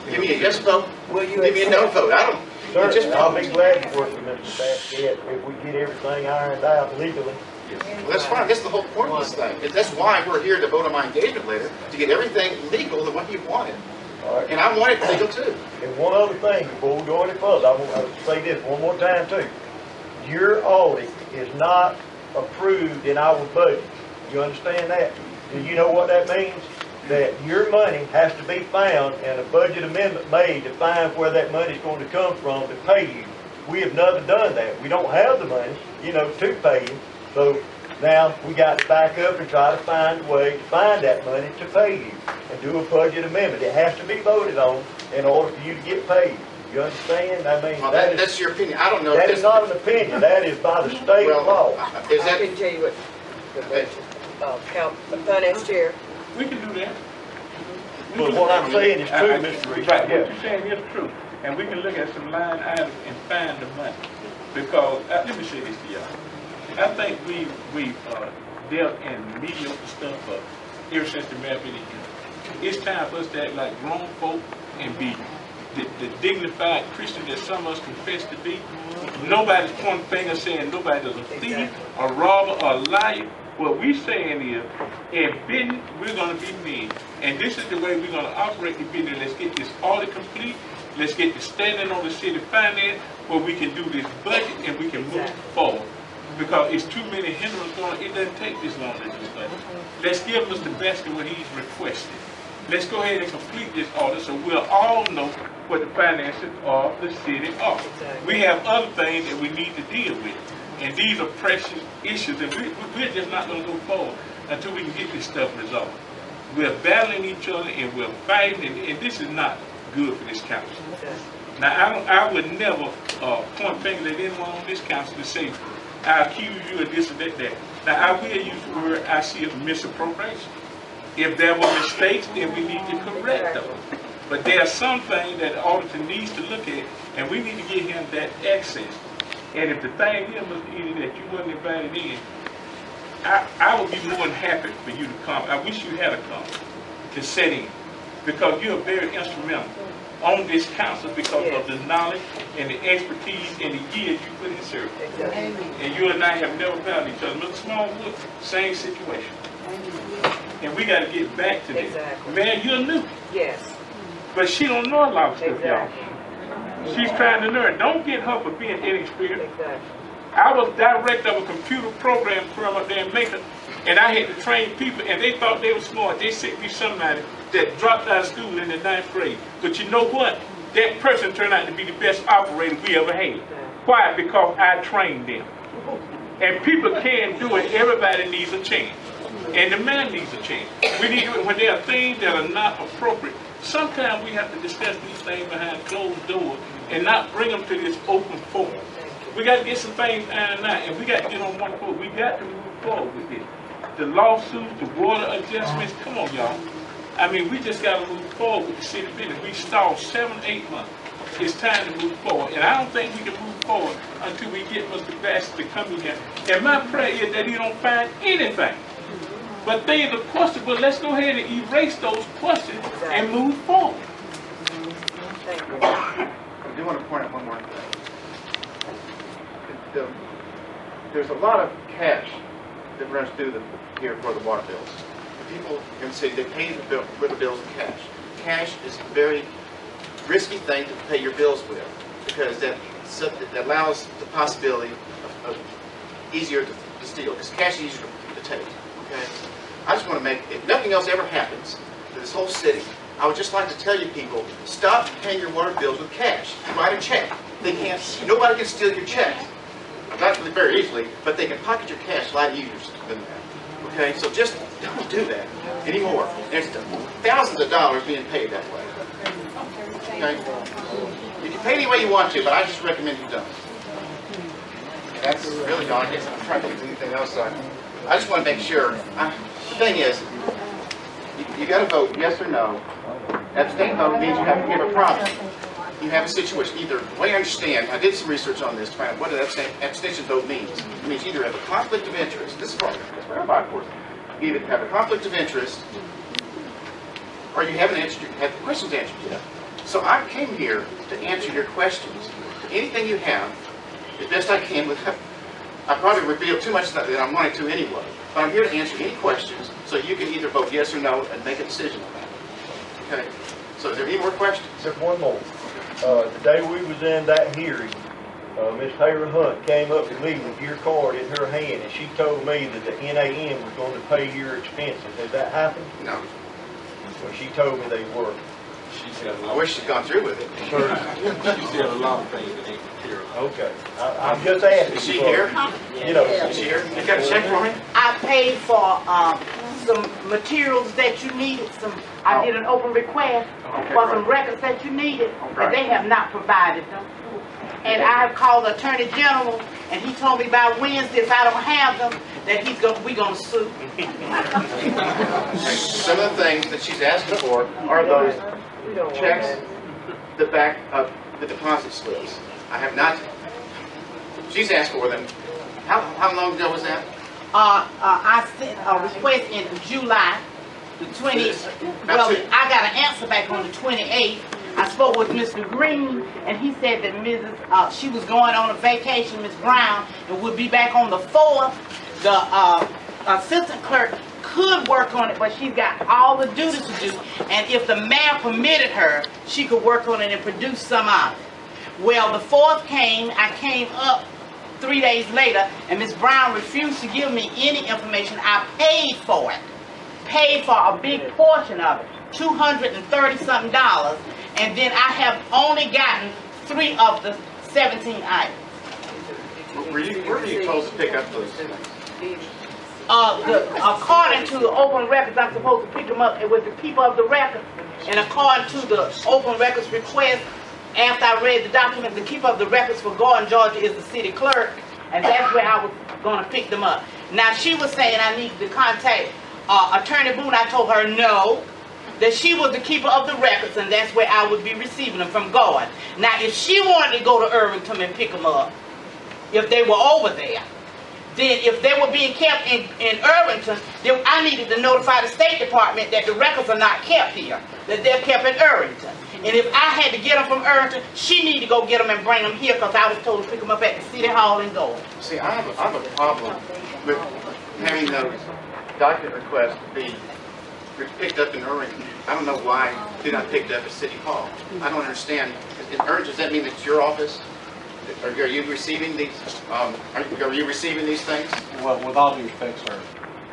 Give me a yes vote, Will you give me a no vote, I don't. Sir, just- I'll be glad to work with Mr. Basket if we get everything ironed out legally. Well, that's fine, that's the whole point of this thing. That's why we're here to vote on my engagement letter, to get everything legal the way you want it. All right. And I want it legal too. And one other thing, before we go any further, I want to say this one more time too. Your audit is not approved in our budget. You understand that? Do you know what that means? That your money has to be found and a budget amendment made to find where that money's going to come from to pay you. We have never done that. We don't have the money, to pay you. So now we got to back up and try to find a way to find that money to pay you and do a budget amendment. It has to be voted on in order for you to get paid. You understand? I mean, Well, that's your opinion, I don't know. that is not an opinion. That is by the state law. Is I that, can tell you what the budget, the finance chair. We can do that. But what I'm saying is true, Mr. Reese. Right, what Yeah. you're saying is true. And we can look at some line items and find the money. Because, let me say this to y'all. I think we dealt in mediocre stuff ever since the mayor been in here. It's time for us to act like grown folk and be the dignified Christian that some of us confess to be. Nobody's pointing fingers saying nobody's a thief, a robber, or a liar. What we're saying is, in business, we're going to be mean. And this is the way we're going to operate the business. Let's get this audit complete. Let's get the standing on the city finance where we can do this budget and we can move forward. Because it's too many hindrances going. It doesn't take this long to do this budget. Let's give Mr. Baskin what he's requested. Let's go ahead and complete this audit so we'll all know what the finances of the city are. We have other things that we need to deal with. And these are precious issues, and we're just not going to go forward until we can get this stuff resolved. We're battling each other, and we're fighting, and this is not good for this council. Now, I would never point fingers at anyone on this council to say, I accuse you of this or that. Now, I will use the word I see as misappropriation. If there were mistakes, then we need to correct them. But there are some things that the auditor needs to look at, and we need to give him that access. And if the thing is, Mr. Eady, that you wasn't invited in, I would be more than happy for you to come. I wish you had come to sit in, because you're very instrumental on this council because of the knowledge and the expertise and the years you put in service. And you and I have never found each other. Mr. Smallwood, same situation. And we got to get back to that. Man, you're new. Yes. But she don't know a lot of stuff, y'all. She's trying to learn. Don't get her for being inexperienced. I was director of a computer program firm up there in Macon, and I had to train people, and they thought they were smart. They sent me somebody that dropped out of school in the 9th grade. But you know what? That person turned out to be the best operator we ever had. Why? Because I trained them. And people can't do it. Everybody needs a chance. And the man needs a chance. We need to, when there are things that are not appropriate, sometimes we have to discuss these things behind closed doors and not bring them to this open forum. We got to get some things ironed out, and we got to get on one foot. We got to move forward with this. The lawsuits, the water adjustments, come on, y'all. I mean, we just got to move forward with the city business. We stalled 7, 8 months. It's time to move forward. And I don't think we can move forward until we get Mr. Bassett to come in here. And my prayer is that he don't find anything. But things are questionable. Let's go ahead and erase those questions and move forward. I do want to point out one more thing. There's a lot of cash that runs through here for the water bills. The people in the city, they pay for the bills in cash. Cash is a very risky thing to pay your bills with, because that allows the possibility of easier to steal, because cash is easier to take. Okay? I just want to make, if nothing else ever happens to this whole city, I would just like to tell you people, stop paying your water bills with cash. Write a check. They can't, nobody can steal your check. Not very easily, but they can pocket your cash a lot easier than that. Okay, so just don't do that anymore. There's thousands of dollars being paid that way. Okay? You You pay any way you want to, but I just recommend you don't. That's really all I guess. I'm trying to think of anything else. I just want to make sure. The thing is, you got to vote yes or no. Abstain vote means you have to give a promise. You have a situation. Either, the way I understand, I did some research on this to find out what an abstention vote means. It means you either have a conflict of interest. This is what everybody, of course. You either have a conflict of interest, or you haven't answered. You have the questions answered yet. So I came here to answer your questions. Anything you have, as best I can. I probably revealed too much that I'm wanting to anyway. But I'm here to answer any questions, so you can either vote yes or no and make a decision on that. Okay. So is there any more questions? Except one more. The day we was in that hearing, Miss Taylor Hunt came up to me with your card in her hand, and she told me that the NAM was going to pay your expenses. Has that happened? No. Well, she told me they were. I wish she'd gone through with it. She said a lot of things that ain't material. Okay. I'm just asking. Is she here? You know. Is she here? You got a check for me? I paid for some materials that you needed. I did an open request for some records that you needed, and they have not provided them. And I have called the Attorney General, and he told me by Wednesday, if I don't have them, that we're gonna sue. Some of the things that she's asking for are those checks, the back of the deposit slips. I have not. She's asked for them. How long ago was that? I sent a request in July, the 20th. Well, I got an answer back on the 28th. I spoke with Mr. Green, and he said that she was going on a vacation, Ms. Brown, and would be back on the 4th. The assistant clerk could work on it, but she's got all the duties to do. And if the mayor permitted her, she could work on it and produce some of it. Well, the 4th came. I came up 3 days later, and Ms. Brown refused to give me any information. I paid for it. Paid for a big portion of it, $230-something, and then I have only gotten 3 of the 17 items. Where were you supposed to pick up those things? According to the open records, I'm supposed to pick them up with the keeper of the records, and according to the open records request, after I read the document, the keeper of the records for Gordon, Georgia is the city clerk, and that's where I was going to pick them up. Now, she was saying I needed to contact Attorney Boone. I told her no, that she was the keeper of the records, and that's where I would be receiving them from Gordon. Now, if she wanted to go to Irvington and pick them up, if they were over there, then if they were being kept in Irvington, then I needed to notify the State Department that the records are not kept here, that they're kept in Irvington. And if I had to get them from Irvington, she needed to go get them and bring them here, because I was told to pick them up at the City Hall and go. See, I have a problem with having those document requests be picked up in Irvington. I don't know why they're not picked up at City Hall. I don't understand. In Irvington, does that mean it's your office? Are you receiving these? Are you receiving these things? Well, with all due respect, sir,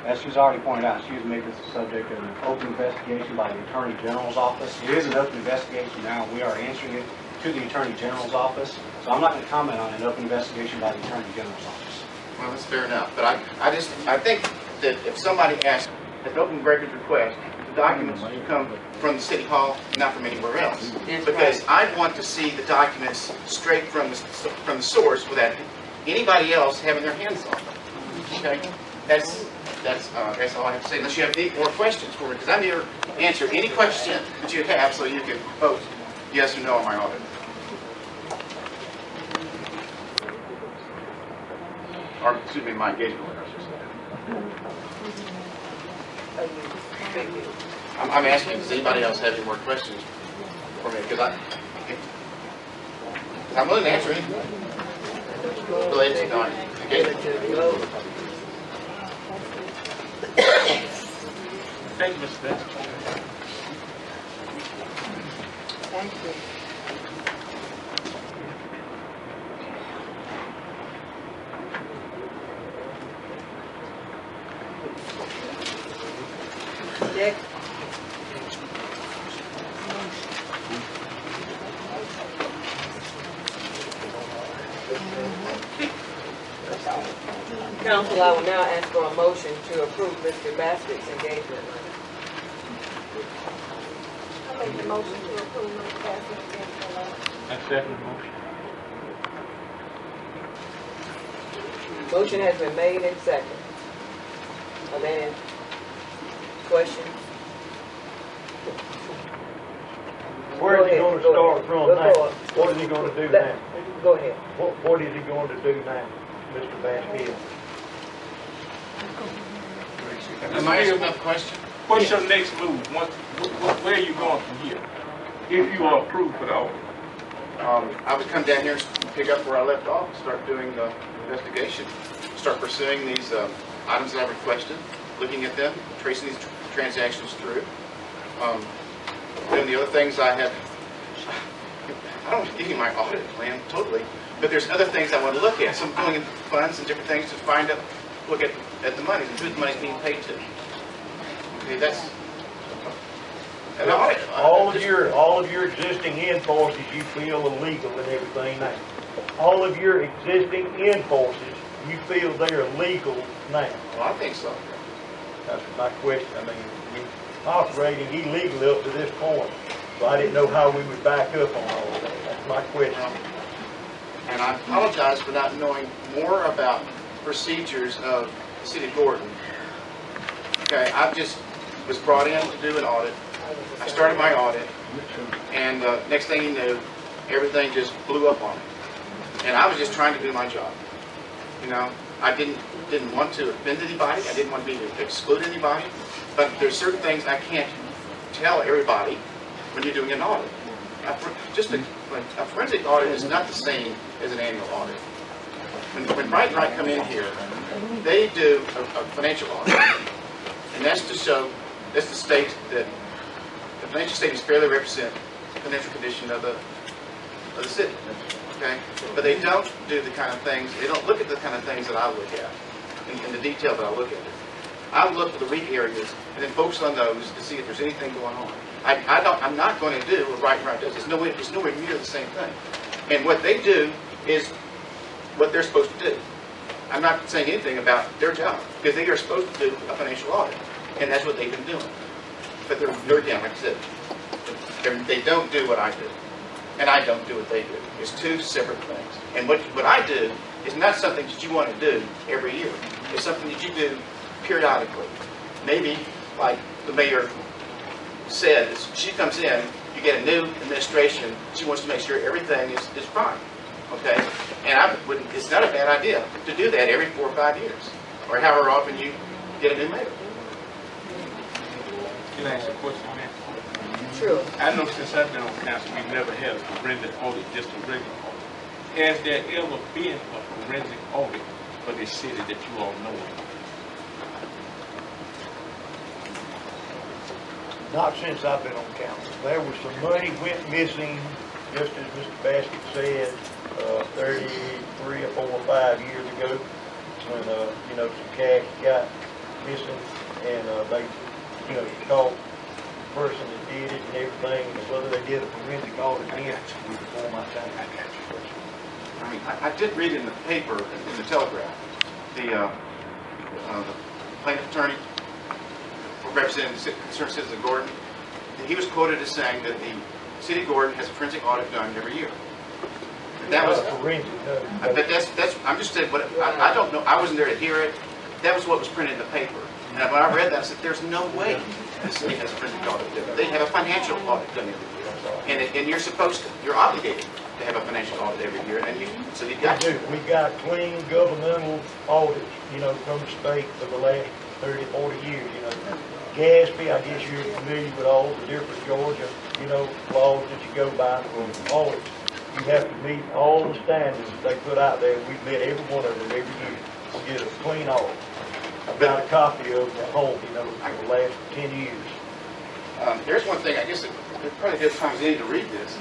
as she's already pointed out, she's made this the subject of an open investigation by the Attorney General's office. It is an open investigation now. We are answering it to the Attorney General's office. So I'm not going to comment on an open investigation by the Attorney General's office. Well, that's fair enough. But I think that if somebody asks an open records request, the documents should come from the City Hall, not from anywhere else. Because I want to see the documents straight from the source without anybody else having their hands on them. Okay? That's all I have to say. Unless you have any more questions for me, because I'm here to answer any question that you have, so you can vote yes or no on my audit. Or excuse me, my engagement letter, I should say. I'm asking, does anybody else have any more questions for me? Because I'm willing to answer anything related to my engagement. Thank you, Mr. Best. Thank you. Next. Council, I will now ask for a motion to approve Mr. Baskett's engagement letter. I make the motion to approve no passing against the law. I second the motion. Motion has been made and seconded. Are there any questions? Where is he gonna start from now? Go What is he gonna do Let- now? Go ahead. What is he going to do now, Mr. Vasquez? Am I asking enough question? What's your next move? Where are you going from here? If you are approved for the audit. I would come down here and pick up where I left off, start doing the investigation, start pursuing these items that I requested, looking at them, tracing these transactions through. Doing the other things I have, I don't want to give you my audit plan totally, but there's other things I want to look at. Some going into funds and different things to find out, look at the money and who the money's being paid to. Okay, that's an audit. All of your existing invoices you feel illegal and everything now. All of your existing invoices, you feel they're legal now. Well, I think so. That's my question. I mean, you're operating illegally up to this point. So I didn't know how we would back up on all of that. That's my question. And I apologize for not knowing more about procedures of the city of Gordon. Okay, I just was brought in to do an audit. I started my audit, and next thing you knew, everything just blew up on me. And I was just trying to do my job. You know, I didn't want to offend anybody. I didn't want to exclude anybody. But there's certain things I can't tell everybody when you're doing an audit. A forensic audit is not the same as an annual audit. When Bright and Wright come in here, they do a financial audit. And that's to state that the financial statements fairly represent the financial condition of the city. Okay? But they don't do the kind of things, they don't look at the kind of things that I look at, in the detail that I look at it. I look for the weak areas and then focus on those to see if there's anything going on. I'm not going to do what Bright and Wright does. It's nowhere near the same thing. And what they do is what they're supposed to do. I'm not saying anything about their job, because they are supposed to do a financial audit, and that's what they've been doing. But they're again, like I said, they don't do what I do, and I don't do what they do. It's two separate things. And what I do is not something that you want to do every year. It's something that you do periodically. Maybe, like the mayor said, as she comes in, you get a new administration, she wants to make sure everything is fine. Okay? And it's not a bad idea to do that every 4 or 5 years, or however often you get a new mayor. Can I ask a question, man? True. I know since I've been on council, we've never had a forensic audit, just a regular audit. Has there ever been a forensic audit for the city that you all know of? Not since I've been on council. There was some money went missing, just as Mr. Baskett said, 33 or 4 or 5 years ago, when, some cash got missing, and they, caught the person that did it and everything, and whether they did a forensic audit again was before my time. I mean, I did read in the paper, in the Telegraph, the plaintiff attorney representing the concerned citizens of Gordon, he was quoted as saying that the city of Gordon has a forensic audit done every year. That was forensic. but that's I'm just saying. But I don't know. I wasn't there to hear it. That was what was printed in the paper. And when I read that, I said, "There's no way the city has a forensic audit done. They have a financial audit done every year, and you're obligated to have a financial audit every year, and so you got to. We got clean governmental audits, from the state for the last 30, 40 years, Gatsby, I guess you're familiar with all the different Georgia, laws that you go by for audits. You have to meet all the standards that they put out there. We've met every one of them every year to get a clean audit. I've got a copy of the whole, for the last 10 years. There's one thing, I guess, there's probably good times you need to read this.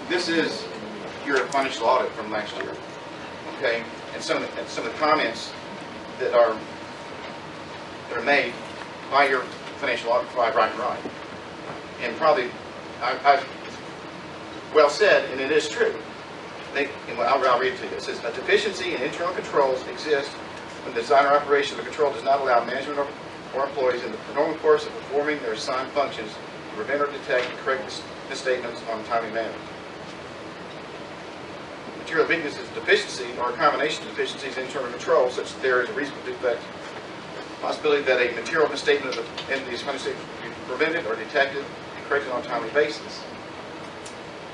This is your financial audit from last year, okay? And some of the comments that are made by your financial audit by Bright and Wright, and probably I've well said, and it is true. I'll read it to you. It says, a deficiency in internal controls exists when the design or operation of the control does not allow management or employees in the normal course of performing their assigned functions to prevent or detect and correct misstatements on a timely manner. Material weaknesses, deficiency, or a combination of deficiencies in internal control, such that there is a reasonable defect, possibility that a material misstatement in these misstatements will be prevented or detected and corrected on a timely basis.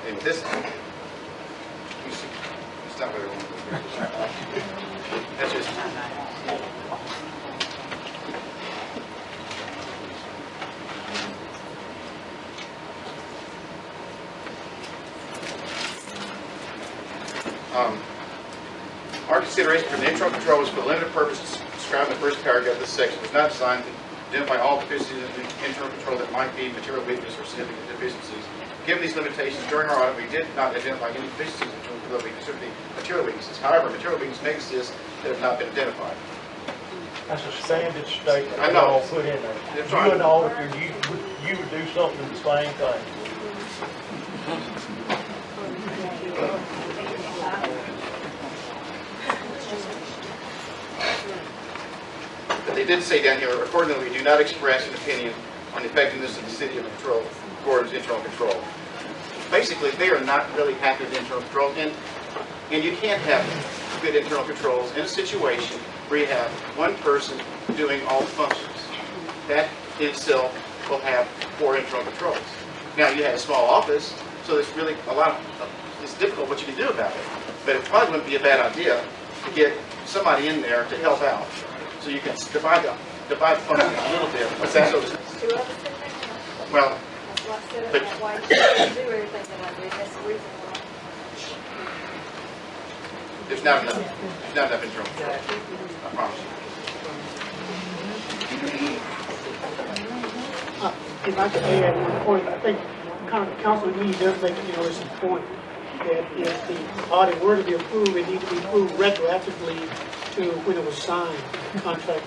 And with this, it's not what I want. That's just. Our consideration for the internal control is for the limited purpose described in the first paragraph of this section. It was not designed to identify all deficiencies in the internal control that might be material weakness or significant deficiencies. Given these limitations, during our audit, we did not identify any deficiencies in internal control that we consider to be material weaknesses. However, material weaknesses may exist that have not been identified. That's a standard statement I know. y'all put in there. That's You right. an auditor, you would do something the same thing. But they did say down here, accordingly, we do not express an opinion on the effectiveness of the city of Gordon's internal control. Basically, they are not really happy with internal control, and you can't have good internal controls in a situation where you have one person doing all the functions. That in itself will have poor internal controls. Now, you have a small office, so there's really a lot of, it's difficult what you can do about it. But it probably wouldn't be a bad idea to get somebody in there to help out. So you can divide the function a little bit. What's that? So, Two of us in there. well, That's why I said it But- that way. You can't do everything that I do. That's the reason why. there's not enough. There's not enough internal control. I promise you. If I could add one point, I think Councilman Lee does make an interesting point that if the audit were to be approved, it needs to be approved retroactively to when it was signed, the contract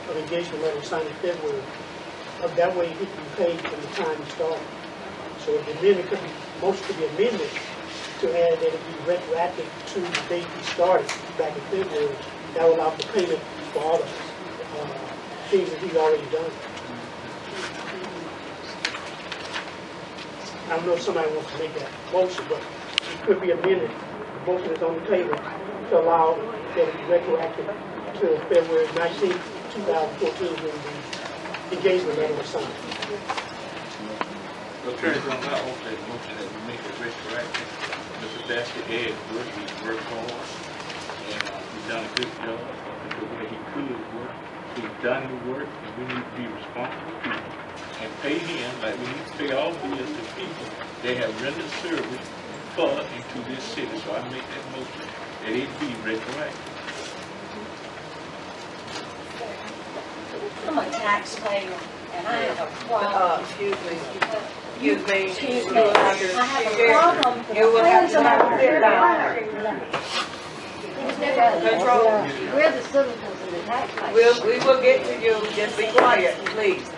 of engagement letter was signed in February. That way it could be paid from the time it started. So if the amendment could be, motion could be amended to add that it be retroactive to the date we started back in February, that would allow for payment for all of things that he's already done. I don't know if somebody wants to make that motion, but it could be amended. The motion is on the table to allow that it be retroactive to February 19, 2014, when the engagement letter was signed. Attorney General, I hope that motion that we make it retroactive. Mr. Basket had worked, he's worked hard, and he's done a good job the way he could work. He's done the work, and we need to be responsible people and pay him like we need to pay all bills to people that have rendered service for and to this city. So I make that motion that it be retroactive. I'm a taxpayer, and I have a problem. Excuse me. Excuse me, I have a problem. You will have to have a sit down. We're the citizens and the taxpayers. We will get to you. Just be quiet, please.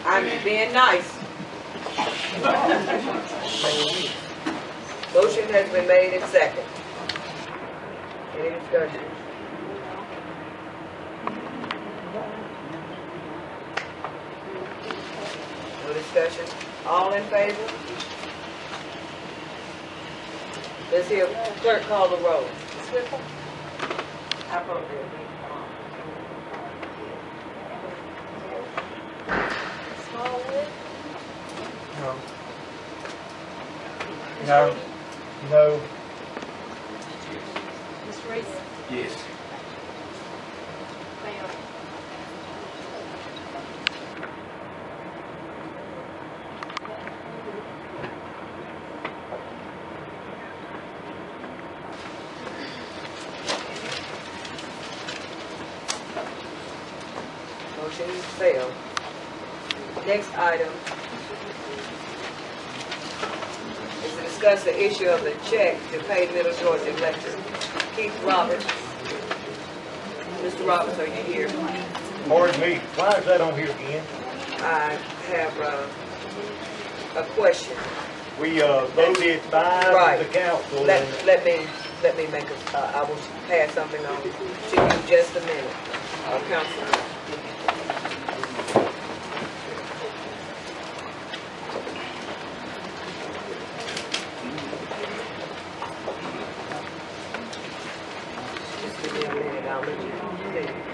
I'm being nice. Motion has been made and second. Any discussion? No discussion? All in favor? Let's hear clerk call the roll. Ms. Whipple? I vote Smallwood? No. No. No. Ms. Reese? Yes. Ma'am? Motion failed. Next item is to discuss the issue of the check to pay Middle Georgia electric. Keith Roberts. Mr. Roberts, are you here? Pardon me, why is that on here again? I have a question. We voted by Right. the council. Let me make I will pass something on to you just a minute. Councilman. Just give me a minute, I'll let you see.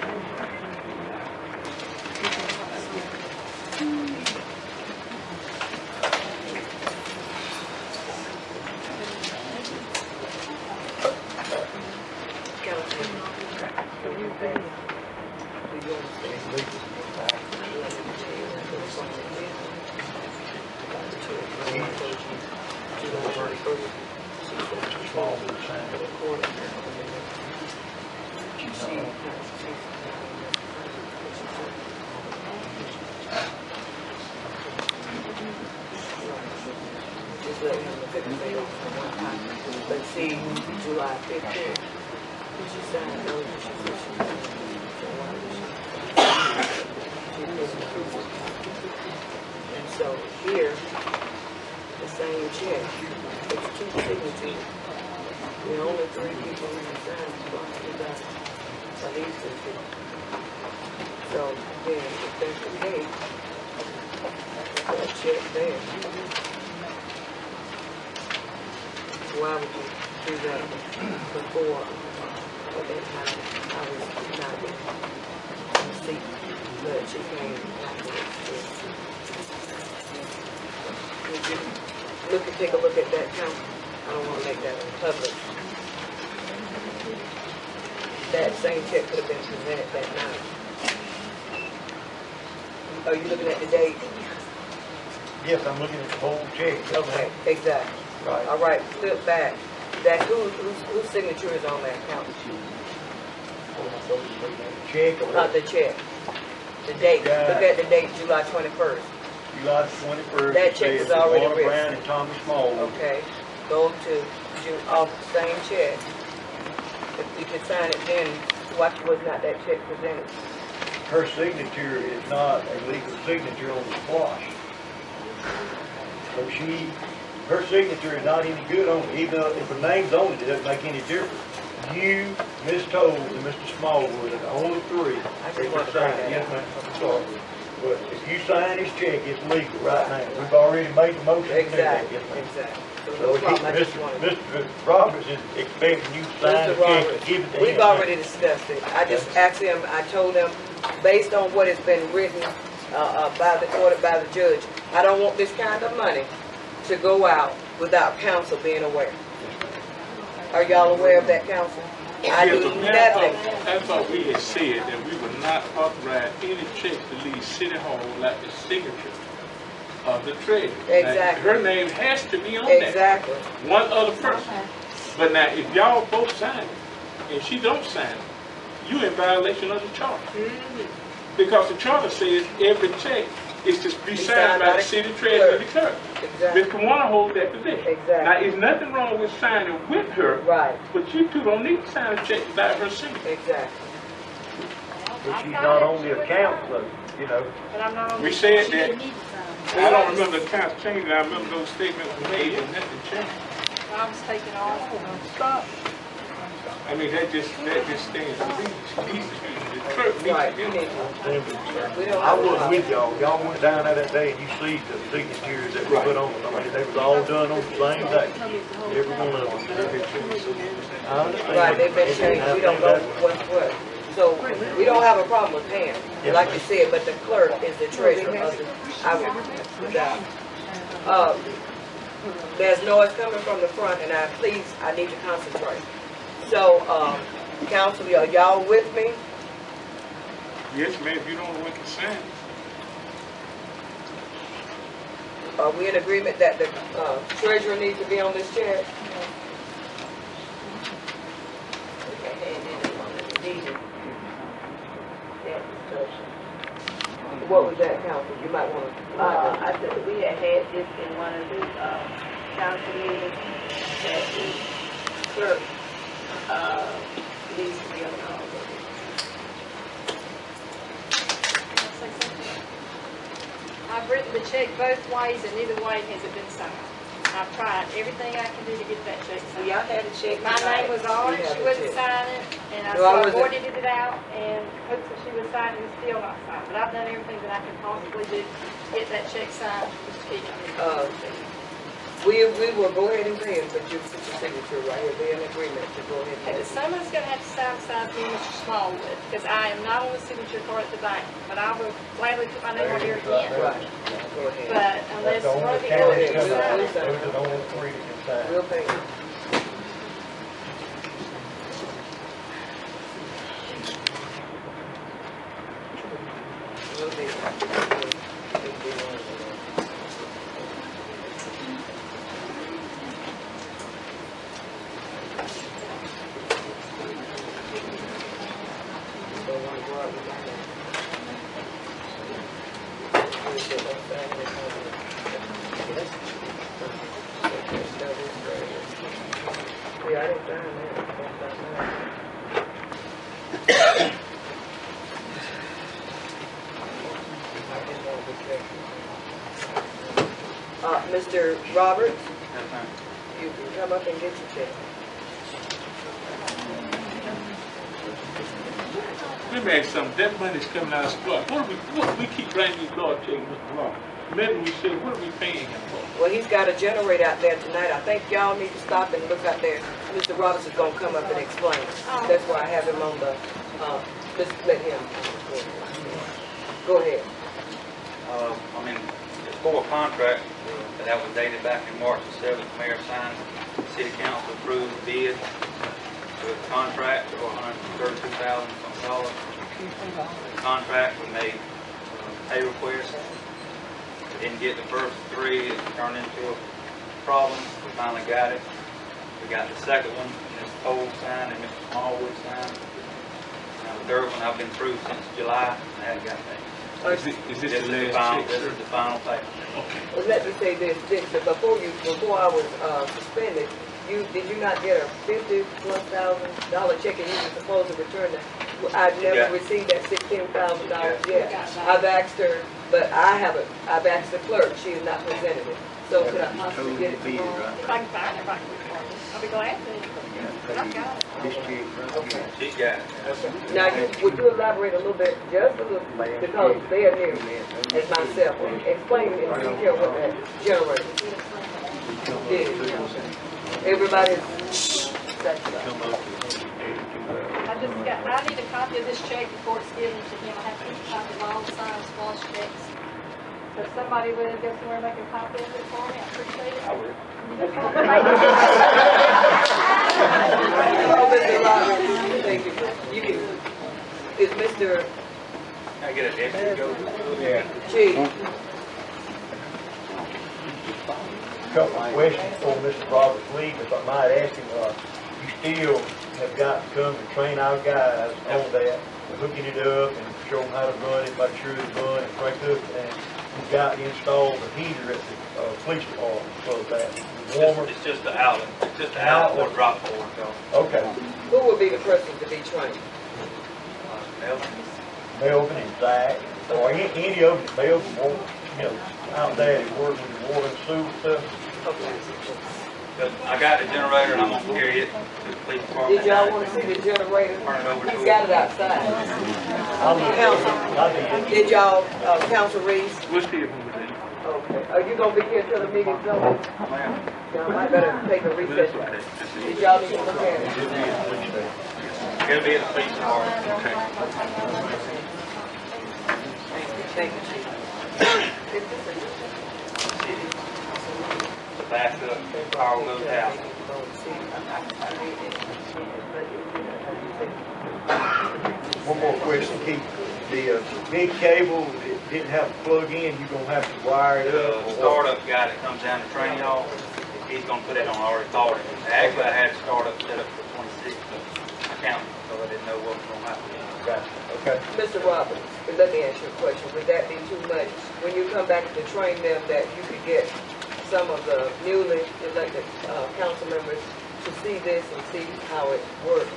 Just let him look at the thing one time. But see, July 15th, she signed those, she said she signed those. So why did she didn't approve it. And so here, the same check, it's 2 signatures. The only 3 people who signed are these 2 people. So then, if that's the case, that check there. Why would you do that before, at that time, I was not in the seat, but she came afterwards. Would you take a look at that count? I don't want to make that in public. That same check could have been presented that night. Are you looking at the date? Yes, I'm looking at the whole check. Okay, exactly. Right. All right, flip back. That whose signature is on that account? Check or Not the check. The date. Yeah. Look at the date, July 21st. July 21st. That check is already Warner written. Brown and Thomas Smallwood. Okay. Go to off the same check. If you could sign it then, why was not that check presented? Her signature is not a legal signature on the squash. So her signature is not any good on it. Even though if her name's on it, it doesn't make any difference. You, Ms. Toll, and Mr. Smallwood are the only 3 that can sign it. Yes, ma'am. I'm sorry. But if you sign this check, it's legal right now. We've already made the motion to do that. Exactly. Yes, ma'am. Exactly. So So no problem. I just wanted. Mr. Roberts is expecting you to sign the Mr. check Roberts, and give it to him. we've already discussed it. I just asked him, I told him, based on what has been written, ordered by the judge, I don't want this kind of money to go out without council being aware. Are y'all aware of that, council? I do nothing. I thought we had said that we would not authorize any checks to leave City Hall without the signature of the treasurer. Exactly. Now, her name has to be on that. Exactly. One other person. But now, if y'all both sign it, and she don't sign it, you in violation of the charter. Because the charter says every check is to be signed by the city treasurer and the clerk. Exactly. Ms. Kawana holds that position. Exactly. Now, there's nothing wrong with signing with her, Right. but you two don't need to sign a check without her signature. Exactly. But she's not on the account, though, you know. But I'm not on We the- said that, I don't remember the times changing, I remember those statements were made and nothing changed. I was taking off. Stop. I mean, that just stands to reason. She needs to be, the clerk needs Right. to You be. need to. We don't I have a was problem. with y'all. Y'all went down there that day and you see the signatures that were put on them. I mean, they was all done on the same day. Every one of them. I understand. Right, they've been changed, we don't know what's what. So, we don't have a problem with Pam, like you said, but the clerk is the treasurer of the, I would, without. There's noise coming from the front, and I need to concentrate. So, council, are y'all with me? Yes, ma'am, if you don't know what to sign. Are we in agreement that the treasurer needs to be on this check? What was that, council? You might want to. I said we had this in one of the council meetings, that the clerk, needs to be on all of it. I've written the check both ways, and neither way has it been signed. I've tried everything I can do to get that check So signed. y'all had a check. My name was on it, We have she a wouldn't check. sign it, and I No, I said I wasn't. voided it out, and hoped that she would sign it, and still not sign. But I've done everything that I can possibly do to get that check signed, Mr. Keith. We will go ahead and pay him, but you put your signature right here, they're in agreement to go ahead and Okay, pay but him. someone's gonna have to sign besides me and Mr. Smallwood, because I am not on the signature card at the bank, but I will gladly put my name on here again. Right, go ahead. But unless That's the one only of the county others that's can sign got it. it. Those are the only three that can sign. We'll pay him. We'll be. Don't wanna go out without that. Yeah, I didn't sign that. Mr. Roberts, you can come up and get your check. Let me ask something, that money's coming out of spot. What we keep writing these law checks, Mr. Law? Then we say, what are we paying him for? Well, he's got a generator out there tonight. I think y'all need to stop and look out there. Mr. Roberts is gonna come up and explain. That's why I have him on the, just let him. Go ahead. I mean, it's for a contract that was dated back in March the 7th. The mayor signed, the city council approved the bid to a contract for $132,000. The contract, we made pay requests. We didn't get the first three, it turned into a problem. We finally got it. We got the second one, Ms. Cole signed and Mr. Smallwood signed. Now the third one I've been through since July, and I haven't got that. Is this the last check, This sir? is the final payment. Okay. Well, let me say this, Dixon, before I was, suspended, did you not get a $50,000+ check and you were supposed to return that? I've Yeah. never received that $16,000 yet. Yeah. I've asked her, but I've asked the clerk, she has not presented it. So could I possibly get it tomorrow? If I can find it, I'll be glad to. But I've got it. She's got it. Now, would you elaborate a little bit, just a little, because they are new, as myself, explain in detail what that generator is. Everybody's satisfied. I need a copy of this check before it's given to him. I have to keep a copy of all the signed squash checks. So if somebody would go somewhere and make a copy of it for me, I appreciate it. I will. Oh, Mr. Roberts, thank you. You can, is Mr. Can I get a deputy to go? Yeah. Chief? Couple of questions for Mr. Roberts leave, if I might ask him, you still have got to come and train our guys on that, hooking it up and show them how to run it, make sure it's run and cranked up, and we've got to install the heater at the police department for that. Warmer. It's just the outlet. It's just the outlet drop forward, so. Okay. Who would be the person to be trained? Melvin? Melvin and Zach, or any of them, Melvin, or, you know, out there that work with the water and sewer stuff. Okay. But I got the generator and I'm gonna carry it to the police department. Did y'all want to see the generator? Turn it over to He's him. got it outside. Council, did y'all, Council Reeves? We'll see if we can. Okay. Are you gonna be here till the meeting's over? Ma'am. Y'all might better take a recess. Did y'all need to look at it? It'll be at the police department. Okay. Thank you, Chief. The backup, power goes out. One more question, Keith. The big cable that didn't have a plug in, you're gonna have to wire it up? The startup guy that comes down to train y'all, he's gonna put it on, I already thought it. Actually, I had startup set up for 26, but I counted, so I didn't know what was gonna happen. Gotcha. Okay. Mr. Roberts, let me ask you a question. Would that be too much? When you come back to train them, that you could get some of the newly elected council members to see this and see how it works?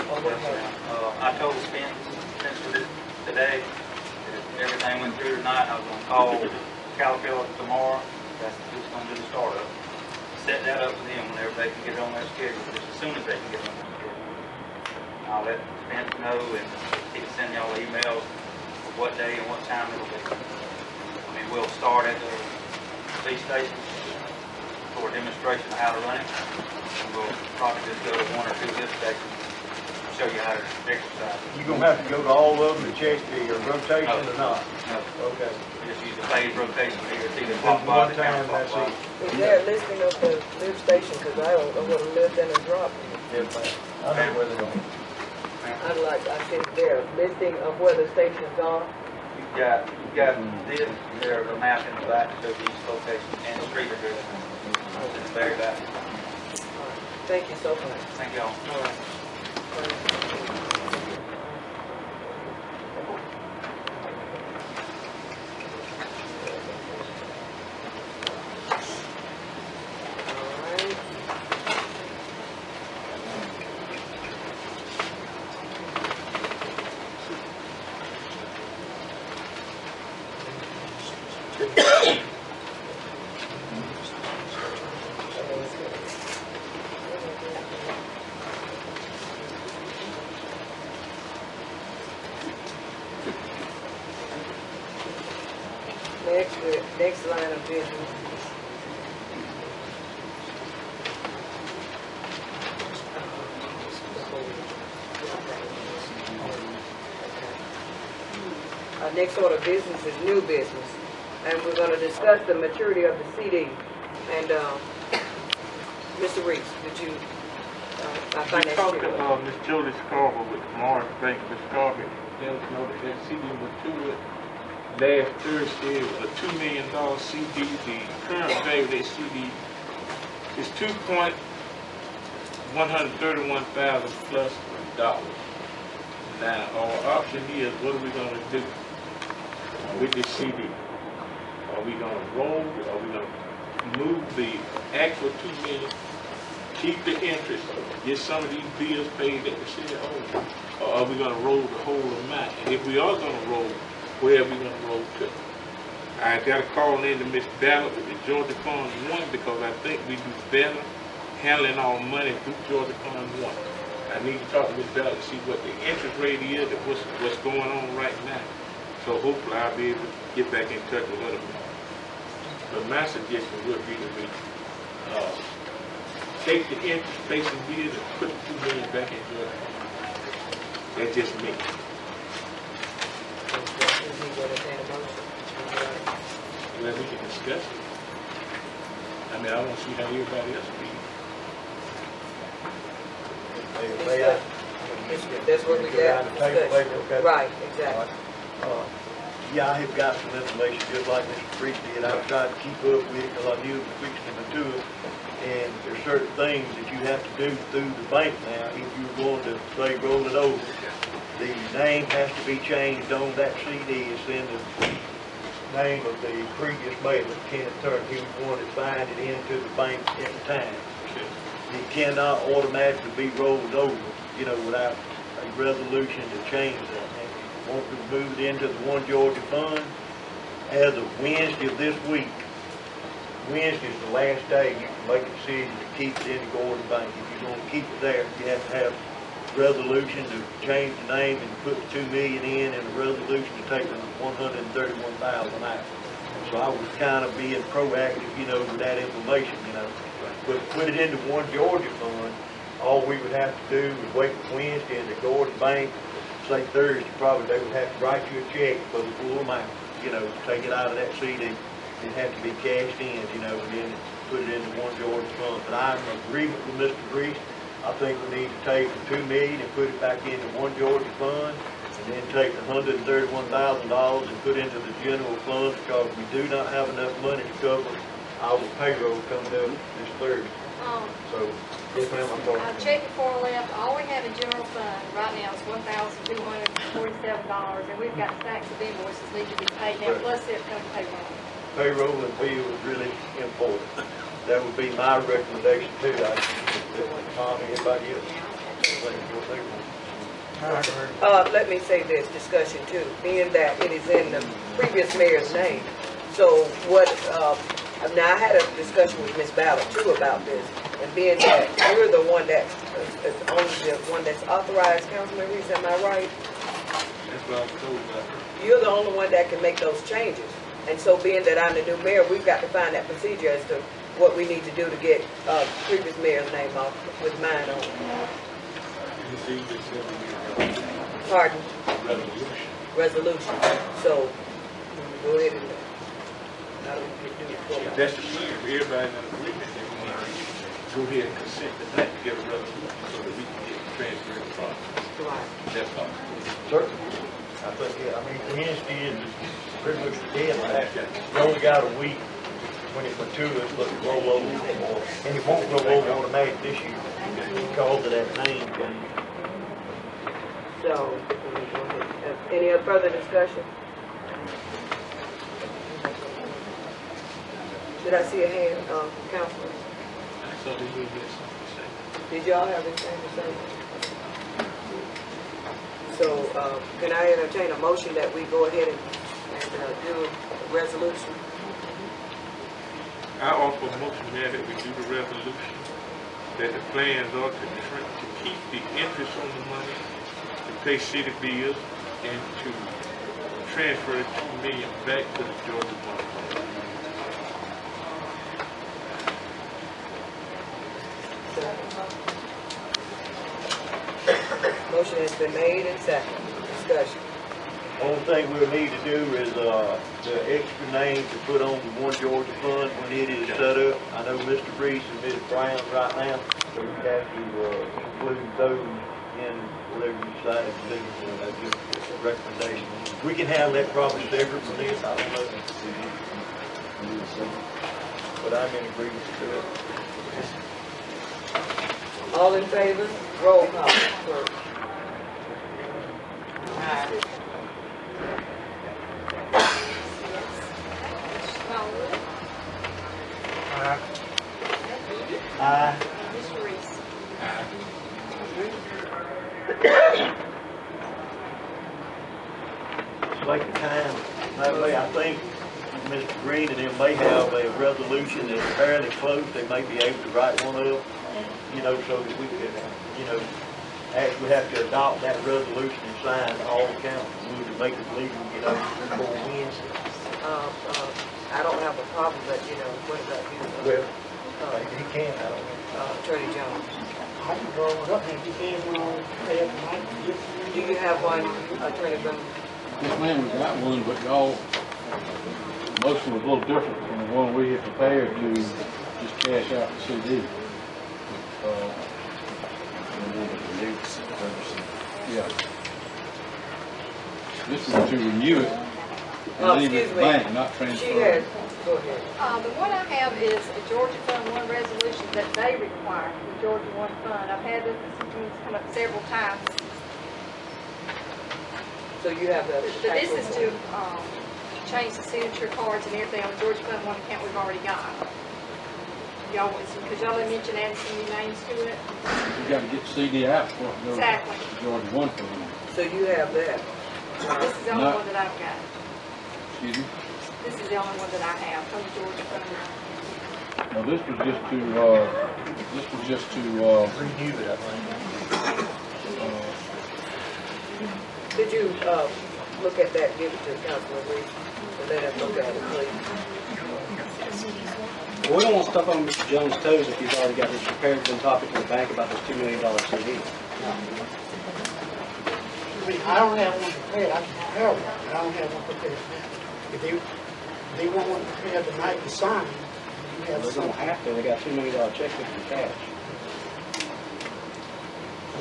Or what have you? I told Spence today, if everything went through tonight, I was gonna call Caterpillar tomorrow. That's who's gonna do the startup. set that up with them whenever they can get on their schedule, just as soon as they can get on their schedule. I'll let Spence know, and he can send y'all emails of what day and what time it'll be. I mean, we'll start at the police station for a demonstration of how to run it. And we'll probably just go to one or two lift stations and show you how to exercise. You gonna have to go to all of them to check the rotation or not? No. Okay. We just use the phase rotation here, it's either Just clock one wise or time, counterclockwise. that's it. Is there a listing of the lift station, because I don't know what a lift and a drop is. Yes, ma'am. I know where they're going. I think there a listing of where the stations are. You've got this, there's a map in the back that shows each location and the street address. It's very back. Thank you so much. Thank y'all. All right. Next line of business. Our next order of business is new business, and we're going to discuss the maturity of the CD. And Mr. Reese, did you? I find We that talked serious. about Miss Jody Scarborough with Morris Bank, Miss Scarborough. Let us know that CD matured last Thursday. It was a $2 million CD. The current value of that CD is $2,131,000 plus dollars. Now, our option here is, what are we going to do with this CD? Are we going to roll? Are we going to move the actual $2 million? Keep the interest, get some of these bills paid that the city owes, or are we going to roll the whole amount? And if we are going to roll, where are we going to roll to? I got a call in to Miss Ballard with the Georgia Fund 1 because I think we do better handling our money through Georgia Fund 1. I need to talk to Miss Ballard to see what the interest rate is and what's going on right now. So hopefully I'll be able to get back in touch with her tomorrow. But my suggestion would be to take the interest facing bills and put the $2 million back in Georgia. That's just me. Well, we can discuss it. I mean, I don't see how everybody else feels. That's what we got. Right, exactly. Yeah, I have got some information just like Mr. Freak did. I tried to keep up with it because I knew it was fixing to do it. And there's certain things that you have to do through the bank now if you're going to, say, roll it over. The name has to be changed on that CD. It's in the name of the previous mayor, Kenneth Turner. He was the one that signed it into the bank at the time. It cannot automatically be rolled over, you know, without a resolution to change that. And if you want to move it into the One Georgia Fund, as of Wednesday of this week, Wednesday is the last day you can make a decision to keep it in the Gordon Bank. If you want to keep it there, you have to have a resolution to change the name and put the $2 million in, and a resolution to take the $131,000 out. So I was kind of being proactive, you know, with that information, you know. But put it into One Georgia Fund, all we would have to do is wait for Wednesday and the Gordon Bank, say Thursday, probably they would have to write you a check for the full amount, you know, take it out of that CD. It had to be cashed in, you know, and then put it into One Georgia Fund. But I'm in agreement with Mr. Reese. I think we need to take the $2 million and put it back into One Georgia Fund, and then take the $131,000 and put into the general fund, because we do not have enough money to cover our payroll coming up this Thursday. So, yes, ma'am, I'm sorry. I've checked before I left. All we have in general fund right now is $1,247, and we've got stacks of invoices need to be paid now, plus it comes payroll. Payroll and bill is really important. That would be my recommendation too. Tom, anybody else? Let me say this discussion too, being that it is in the previous mayor's name. So what Now, I had a discussion with Ms. Ballard too about this, and being that you're the one that is only the one that's authorized, Councilman Reese, am I right? That's what I was told about her. You're the only one that can make those changes. And so being that I'm the new mayor, we've got to find that procedure as to what we need to do to get previous mayor's name off with mine on. You see, they said we need Pardon? a resolution. Resolution. So, go ahead and, how do we do If it? that's the plan, if everybody's in agreement, then we need to go ahead and consent to that to get a resolution so that we can get transferred across. Right. That's all. Certainly. I think, yeah, I mean, Wednesday is pretty much the deadline. You only got a week when it matures, but it roll over, and it won't roll over automatically this year because of that name change. So, any other further discussion? Did I see a hand, Councilman? So then you'll get something to say. Did y'all have anything to say? So, can I entertain a motion that we go ahead and do a resolution? I offer a motion there that we do the resolution, that the plans are to keep the interest on the money, to pay city bills, and to transfer $2 million back to the Georgia Fund. Motion has been made and seconded. Discussion. Only thing we'll need to do is, the extra name to put on the One Georgia Fund when it is set up. I know Mr. Reese and Ms. Brown right now, so we have to, include those in whatever you decide to do, give a recommendation. We can handle that probably separate from this, I don't know. But I'm in agreement to it. All in favor? Roll call, clerk. Aye. Smallwood. Aye. Mr. Reese. Select the time. That way, I think Mr. Green and them may have a resolution that's fairly close. They may be able to write one up, so that we could, actually have to adopt that resolution and sign all the council to make it legal, before Wednesday. I don't have a problem, but, what about you? Well, he can, I don't know. Attorney Jones. I can draw it up, and if you can, pay it tonight. Do you have one, Attorney Jones? Yes, ma'am, we got one, but y'all, motion was a little different from the one we had prepared to just cash out the CD. Yeah. This is to renew it and leave it at the bank, not transfer it. Go ahead. The one I have is a Georgia Fund 1 resolution that they require, the Georgia 1 Fund. I've had this come up several times. So you have the. But this is to change the signature cards and everything on the Georgia Fund 1 account we've already got. Y'all, because y'all didn't mention adding some new names to it. You got to get the CD out before it goes Exactly. to Georgia 1 for them. So you have that. This is the only one that I've got. Excuse me? This is the only one that I have from the Georgia Fund. No, this was just to, Renew it, I think. Did you, look at that, give it to Councilman Reese, and let him look at it, please? We don't want to step on Mr. Jones' toes if he's already got this prepared, been talking to the bank about this $2 million CD. I mean, I don't have one prepared, I can prepare one, but I don't have one prepared now. If they want one prepared tonight to sign, you have They some. don't have to, they got $2 million check in cash.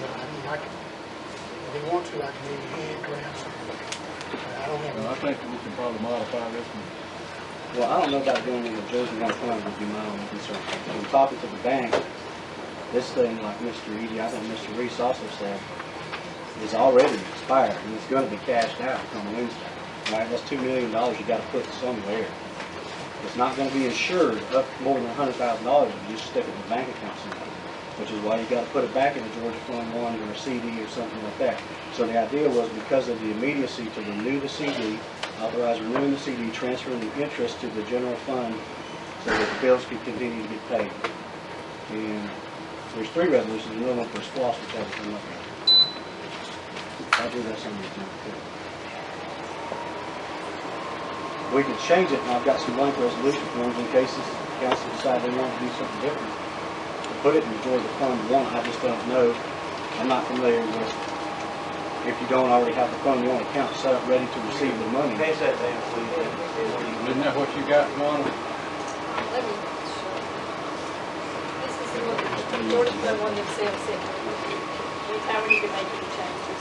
I mean, if they want to, I can maybe hand grab something. But I don't have. I think we can probably modify this one. Well, I don't know about going into Jersey County Fund would be my only concern. When talking to the bank, this thing, like Mr. Eady, I think Mr. Reese also said, is already expired and it's going to be cashed out on Wednesday. Right? That's $2 million you got to put somewhere. It's not going to be insured up more than $100,000 if you just stick it in the bank account somewhere, which is why you got to put it back in the Georgia Fund 1 or a CD or something like that. So the idea was because of the immediacy to renew the CD, authorize renewing the CD, transferring the interest to the general fund so that the bills can continue to get paid. And there's 3 resolutions, another one for SPOS, which hasn't come up yet. I do that some of the time too. We could change it, and I've got some blank resolution forms in case the council decide they want to do something different. Put it in the Fund 1, I just don't know. I'm not familiar with, if you don't already have the Fund 1 account set up ready to receive the money. Pass that down, please. Isn't that what you got, Ron? Let me show you. This is the one, Jordan's the one that says it. Anytime we need to make any changes.